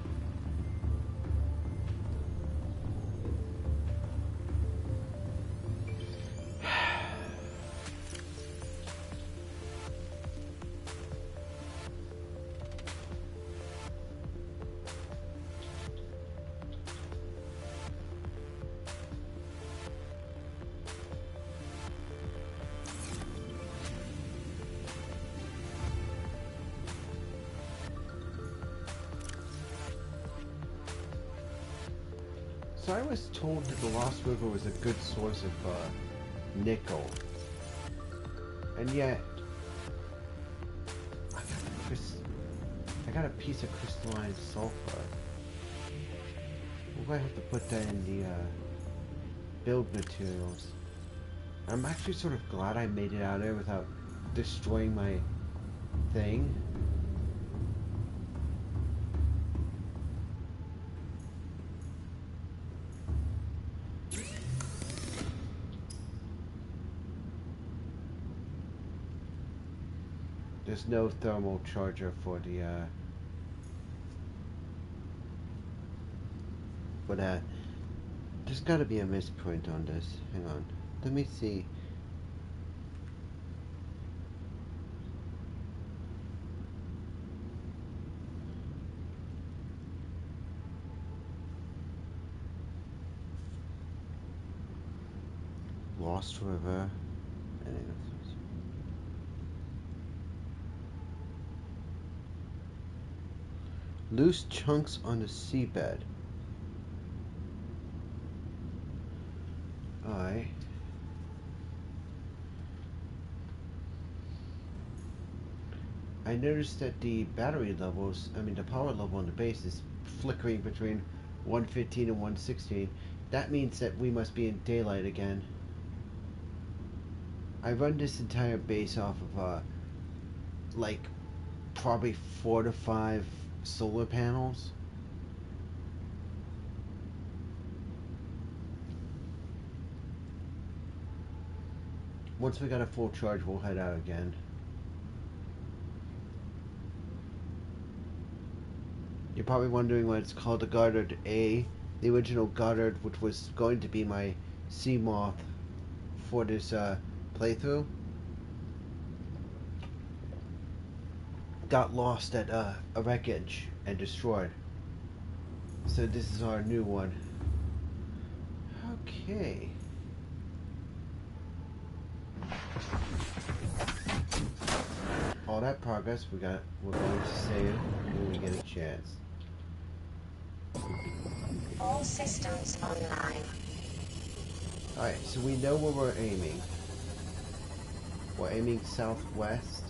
So I was told that the Lost River was a good source of nickel, and yet I got a piece of crystalline sulfur. We're gonna have to put that in the build materials. I'm actually sort of glad I made it out there without destroying my thing. There's no thermal charger for the for that. There's gotta be a misprint on this. Hang on. Let me see. Lost River. Loose chunks on the seabed. Alright. I noticed that the battery levels, the power level on the base is flickering between 115 and 116. That means that we must be in daylight again. I run this entire base off of, like, probably 4 to 5 solar panels. Once we got a full charge, we'll head out again. You're probably wondering why it's called the Goddard A. The original Goddard, which was going to be my sea moth for this playthrough, got lost at a wreckage and destroyed. So this is our new one. Okay. All that progress we're going to save when we get a chance. All systems online. Alright, so we know where we're aiming. We're aiming southwest.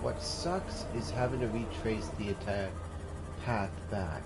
What sucks is having to retrace the entire path back.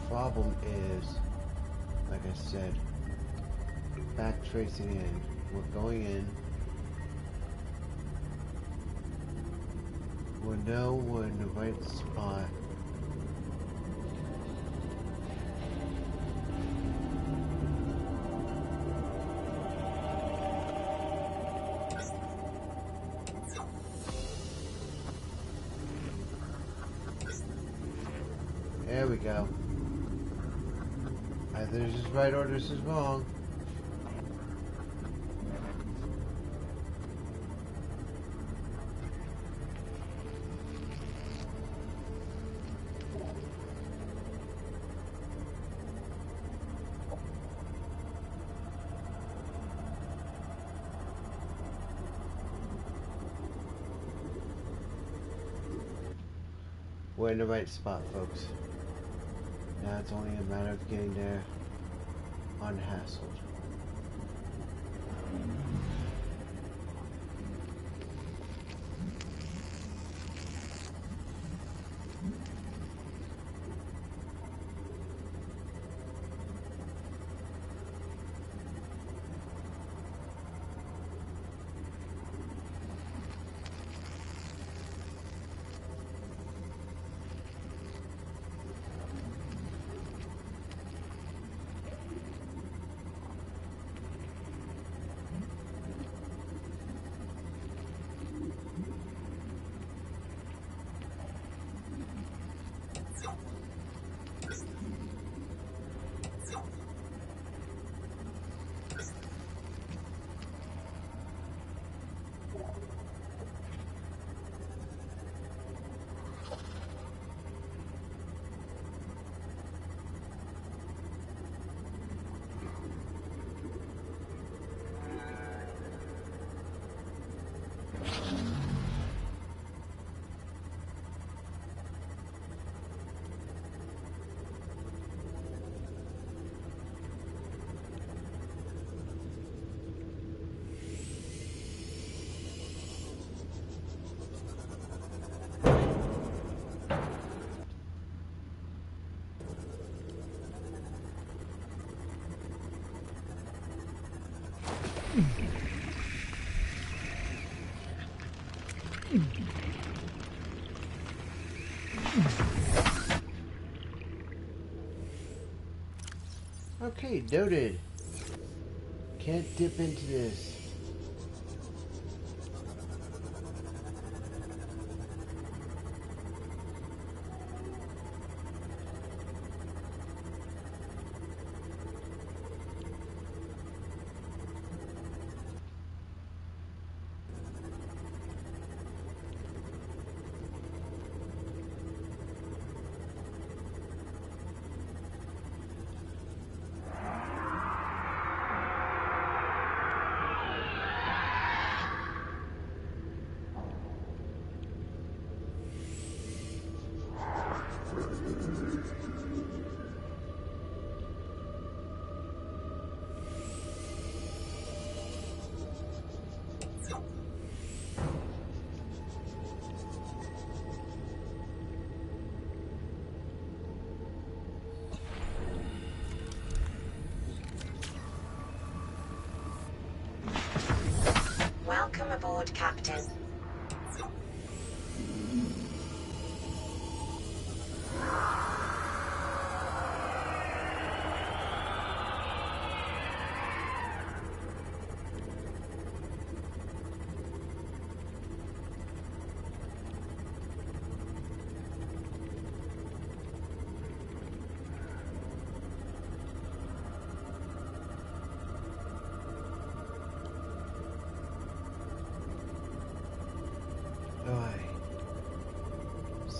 Problem is, like I said, back tracing in. We're going in. We know we're in the right spot. There we go. Either this is right or this is wrong. We're in the right spot, folks. Now it's only a matter of getting there unhassled. Okay, noted. Can't dip into this. Welcome aboard, Captain.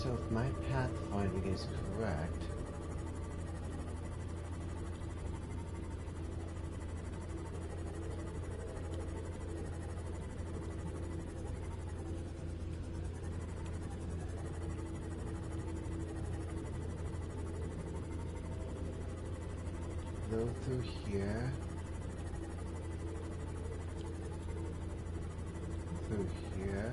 So if my pathfinding is correct, go through here, through here.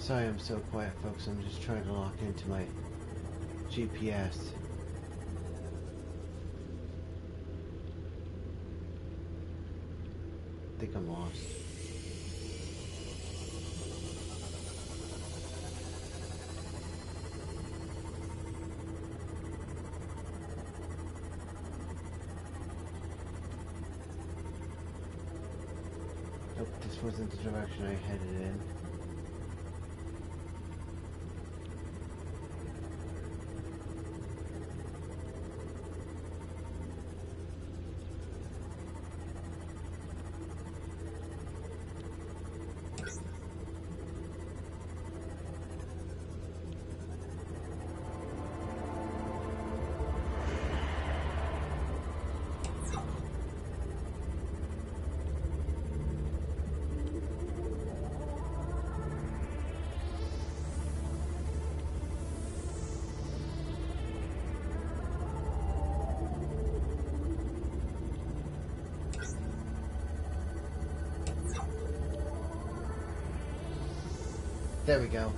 Sorry I'm so quiet, folks. I'm just trying to lock into my GPS. I think I'm lost. Nope, this wasn't the direction I headed in. There we go.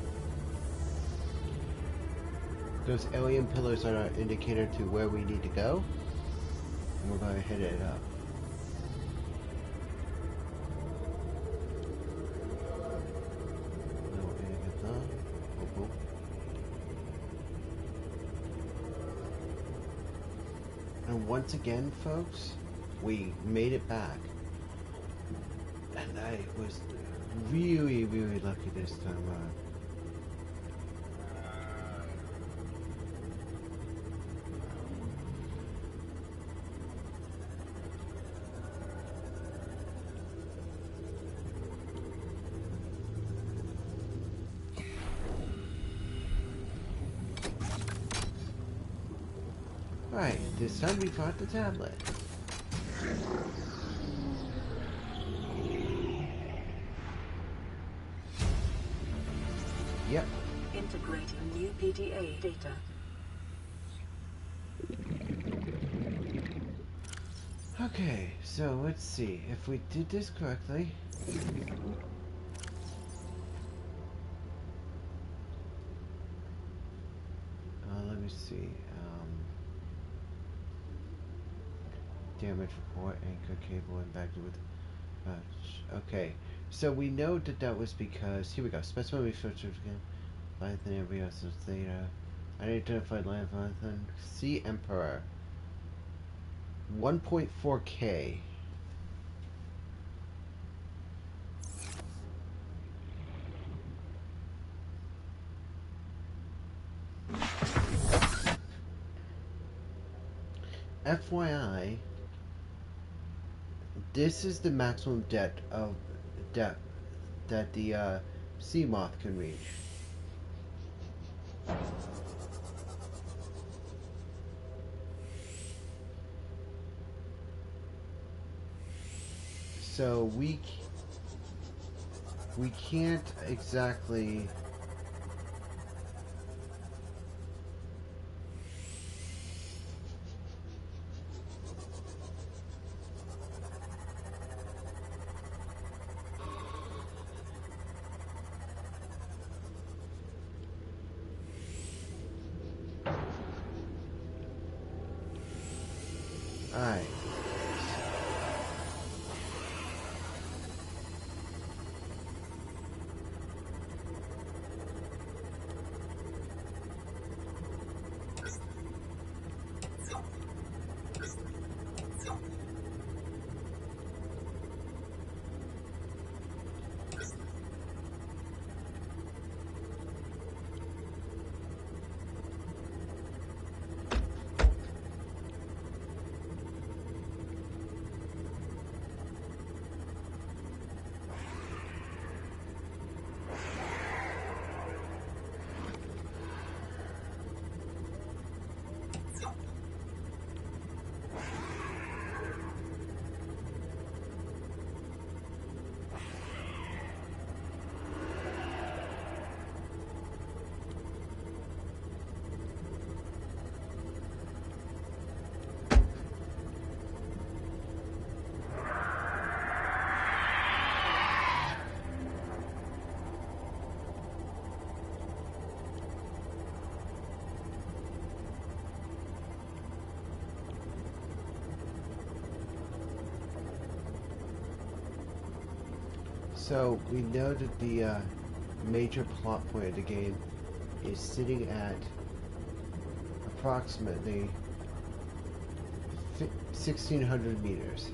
Those alien pillars are our indicator to where we need to go. And we're going to hit it up. And once again, folks, we made it back. And I was really, really lucky this time around. Right, this time we brought the tablet. Yep. Integrating new PDA data. Okay, so let's see if we did this correctly. Let me see. Damage report, anchor cable impacted with. Okay, so we know that that was because here we go. Specimen researchers again. Leviathan area theta. Unidentified Leviathan. Sea Emperor. 1.4K. FYI, this is the maximum depth that the sea moth can reach. So we can't exactly. So we know that the major plot point of the game is sitting at approximately 1,600 meters.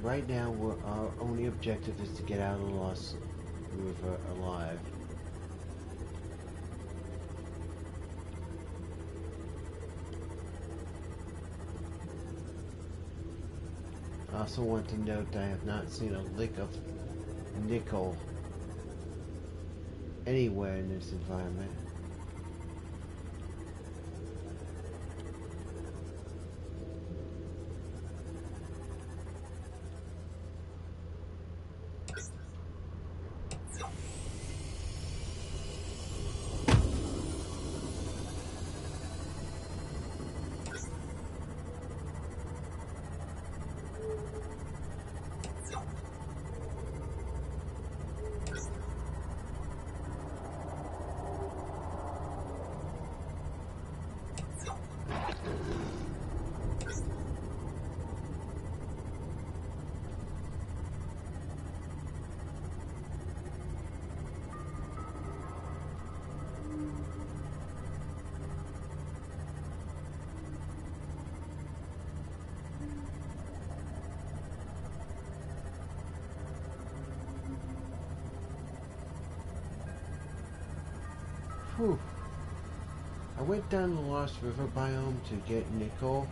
Right now, our only objective is to get out of the Lost River alive. I also want to note that I have not seen a lick of nickel anywhere in this environment. Whew. I went down the Lost River biome to get nickel,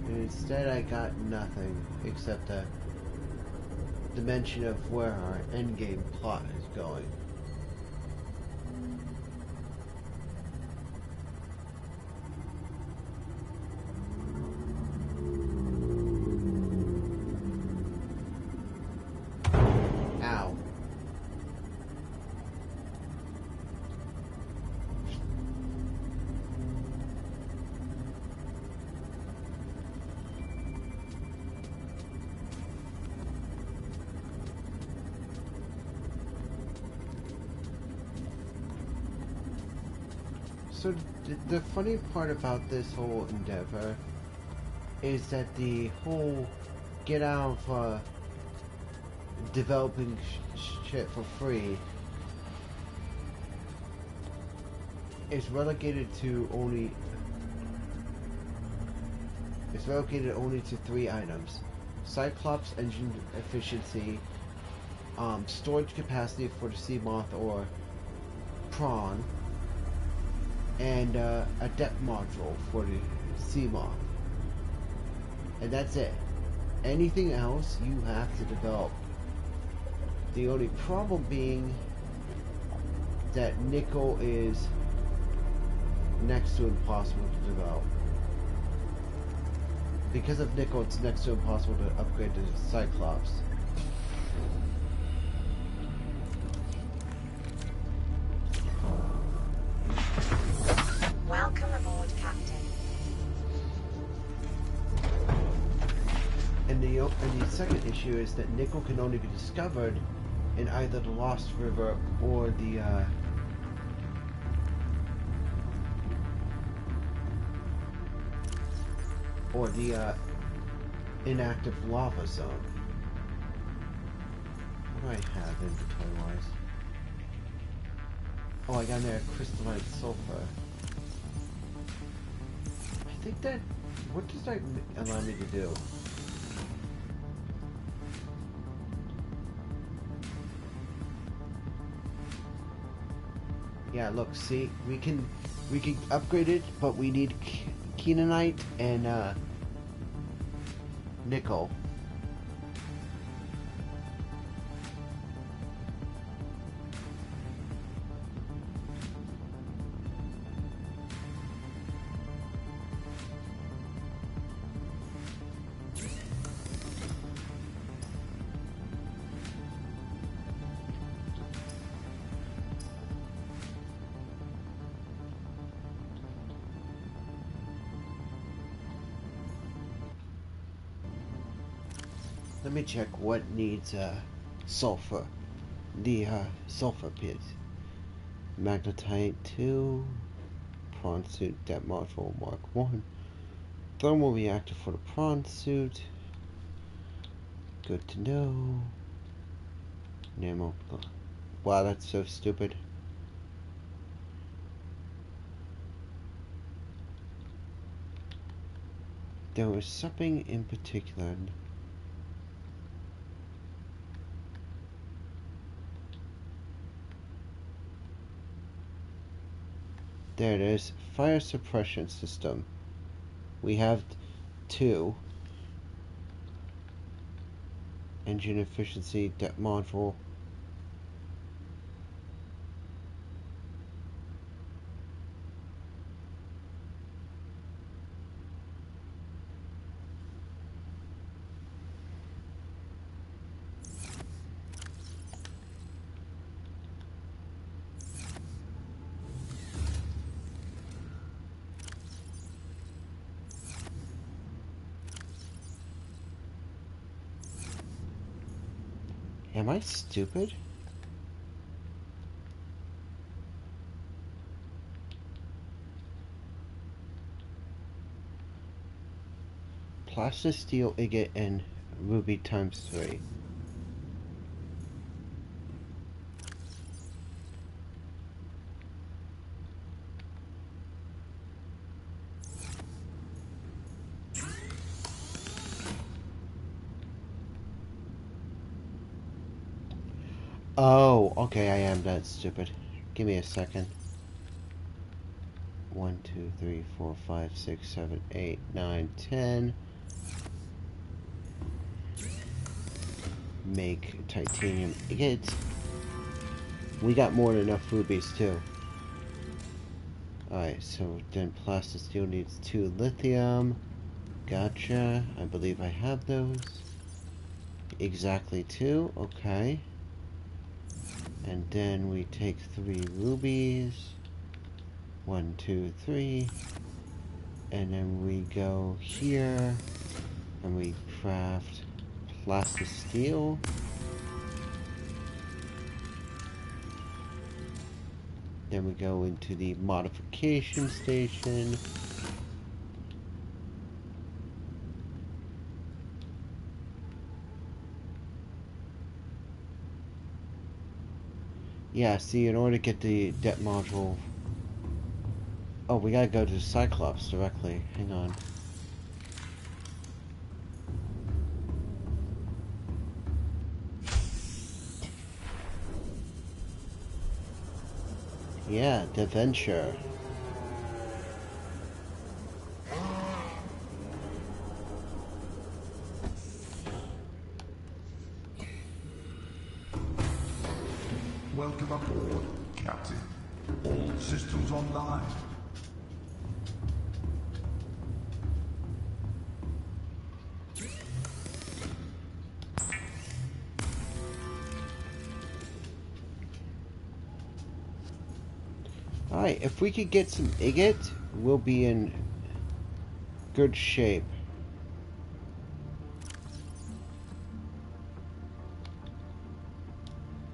and instead I got nothing except a dimension of where our endgame plot is going. Ow. So the funny part about this whole endeavor is that the whole get out of developing shit for free is relegated to only to 3 items: Cyclops engine efficiency, storage capacity for the sea moth or prawn, and a depth module for the sea moth. And that's it. Anything else you have to develop. The only problem being that nickel is next to impossible to develop. Because of nickel, it's next to impossible to upgrade to Cyclops. Welcome aboard, Captain. And the second issue is that nickel can only be discovered in either the Lost River or the inactive lava zone. What do I have inventory-wise? Oh, I got in there crystalline sulfur. I think that... What does that allow me to do? Yeah, look, see, we can upgrade it, but we need keenanite and nickel. me check what needs sulfur. The sulfur pit. Magnetite 2. Prawn suit depth module Mark 1. Thermal reactor for the prawn suit. Good to know. Nano. Wow, that's so stupid. There was something in particular. There it is. Fire suppression system. We have 2. Engine efficiency depth module. Am I stupid? Plastic, steel, agate, and ruby times 3. Oh, okay, I am that stupid. Give me a second. 1, 2, 3, 4, 5, 6, 7, 8, 9, 10. Make titanium agates. We got more than enough rubies too. Alright, so then plastic steel needs 2 lithium. Gotcha. I believe I have those. Exactly 2. Okay. And then we take 3 rubies. 1, 2, 3. And then we go here. And we craft plastic steel. Then we go into the modification station. Yeah, see, in order to get the depth module... Oh, we gotta go to Cyclops directly. Hang on. Yeah, the Venture. Welcome aboard, Captain. All systems online. Alright, if we could get some agate, we'll be in good shape.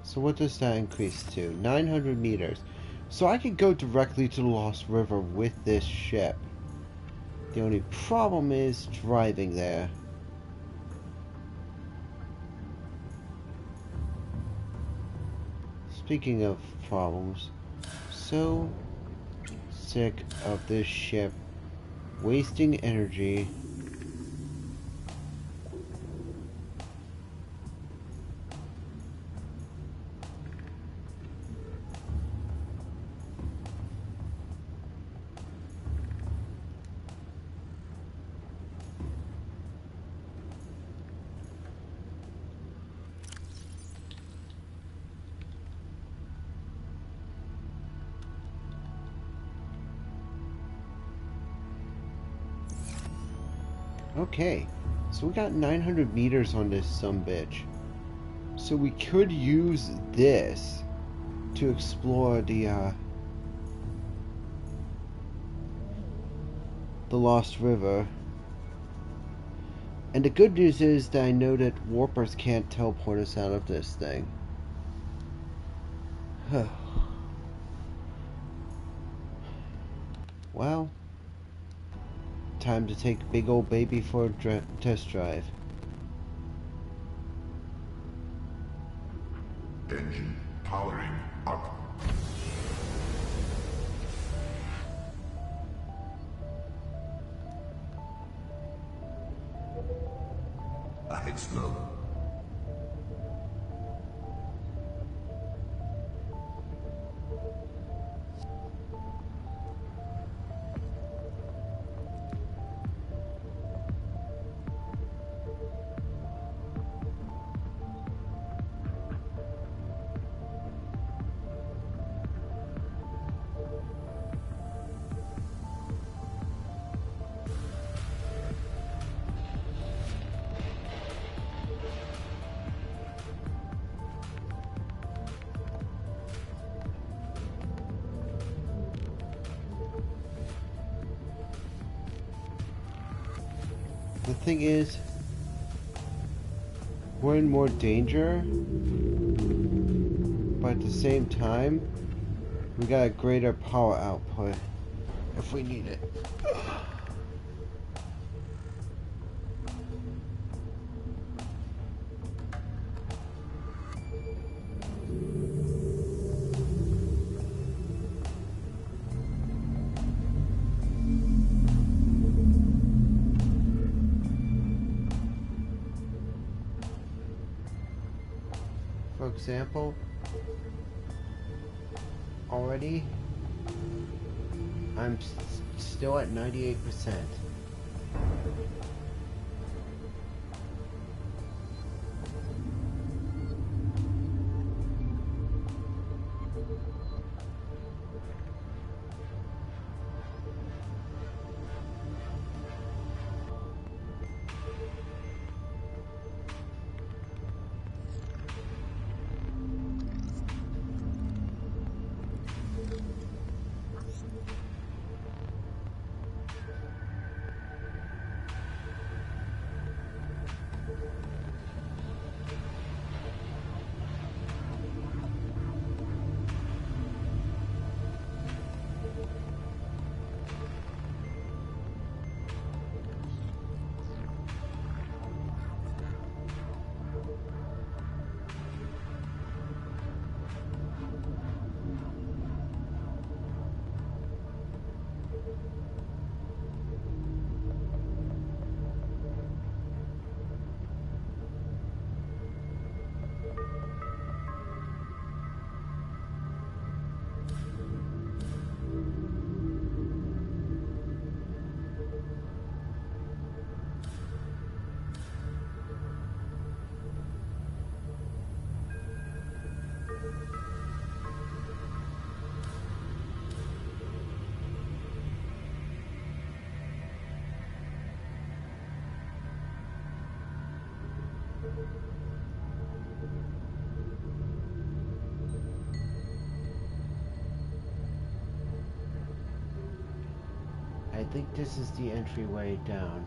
So what does that increase to? 900 meters. So I could go directly to the Lost River with this ship. The only problem is driving there. Speaking of problems, so sick of this ship wasting energy. Okay, so we got 900 meters on this sumbitch. So we could use this to explore the Lost River. And the good news is that I know that warpers can't teleport us out of this thing. Well, time to take big old baby for a test drive. Engine powering up. Ahead slow. The thing is, we're in more danger, but at the same time, we got a greater power output if we need it. For example, already I'm still at 98%. I think this is the entryway down.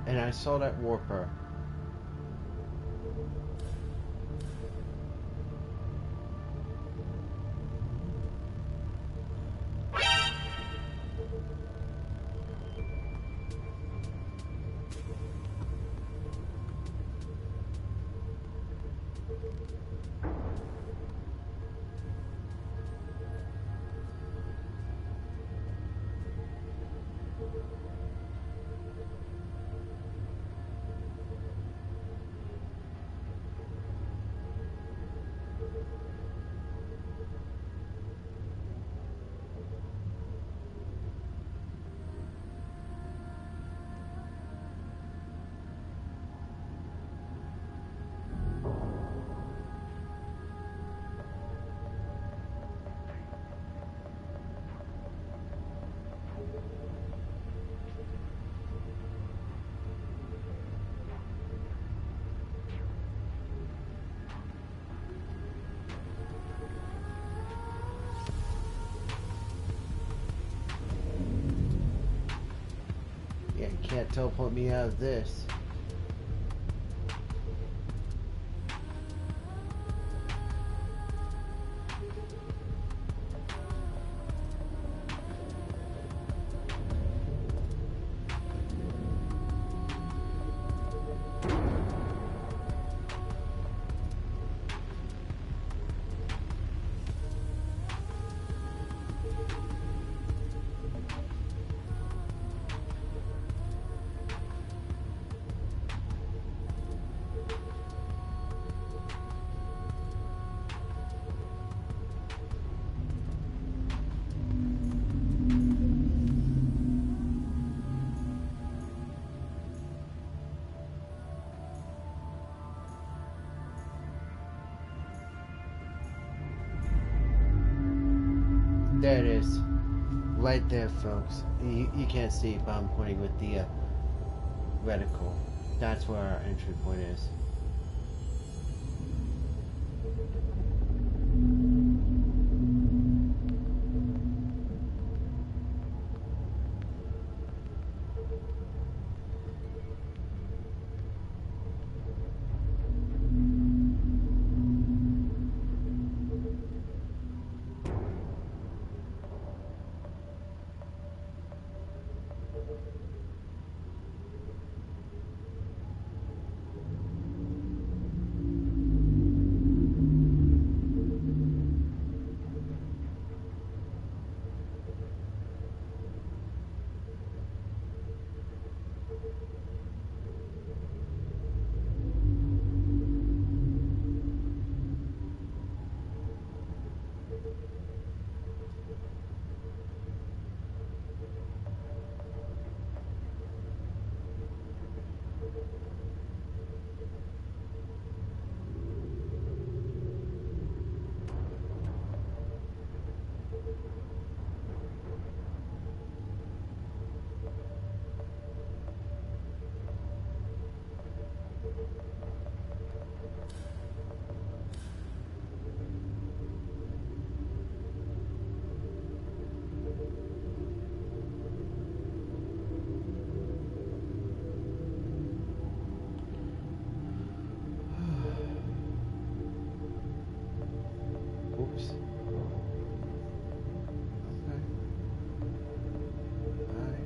And I saw that warper. can't teleport me out of this. There it is. Right there, folks. You can't see, but I'm pointing with the reticle. That's where our entry point is. Oops. Okay. Alright.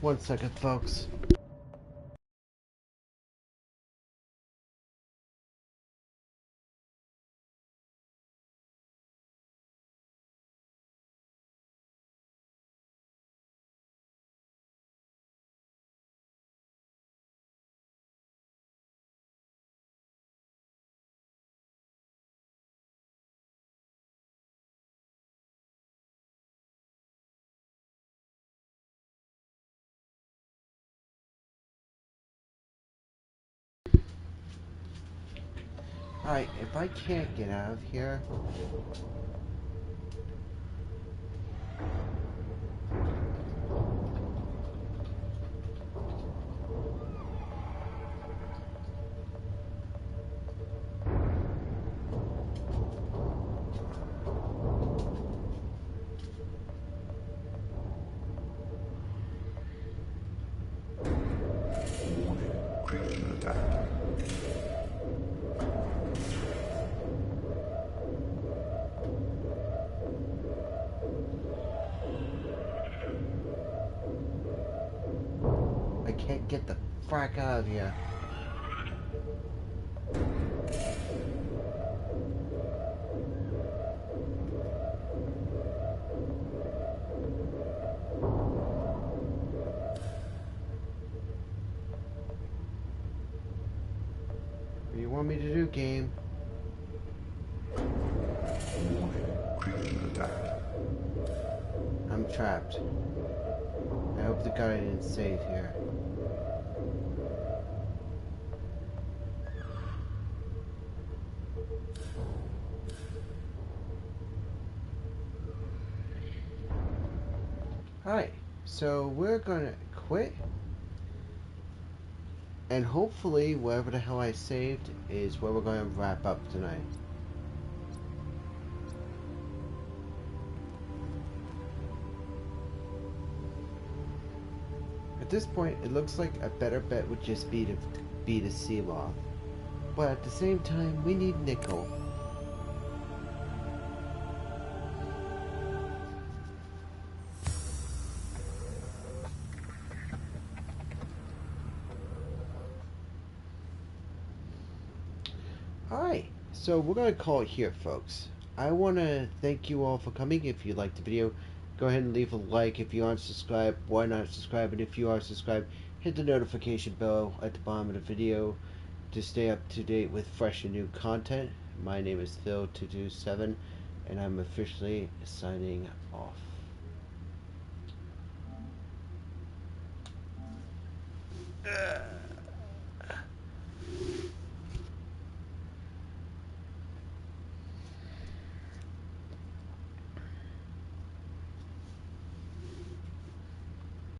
1 second, folks. Alright, if I can't get out of here... Creature attack. I can't get the frack out of here. What do you want me to do, game? Creature attack. I'm trapped. I hope the guy didn't save here. Alright, so we're gonna quit. And hopefully, wherever the hell I saved is where we're gonna wrap up tonight. At this point, it looks like a better bet would just be to beat a sea moth. But at the same time, we need nickel. Alright, so we're going to call it here, folks. I want to thank you all for coming. If you liked the video, go ahead and leave a like. If you aren't subscribed, why not subscribe? And if you are subscribed, hit the notification bell at the bottom of the video to stay up to date with fresh and new content. My name is Phil227, and I'm officially signing off.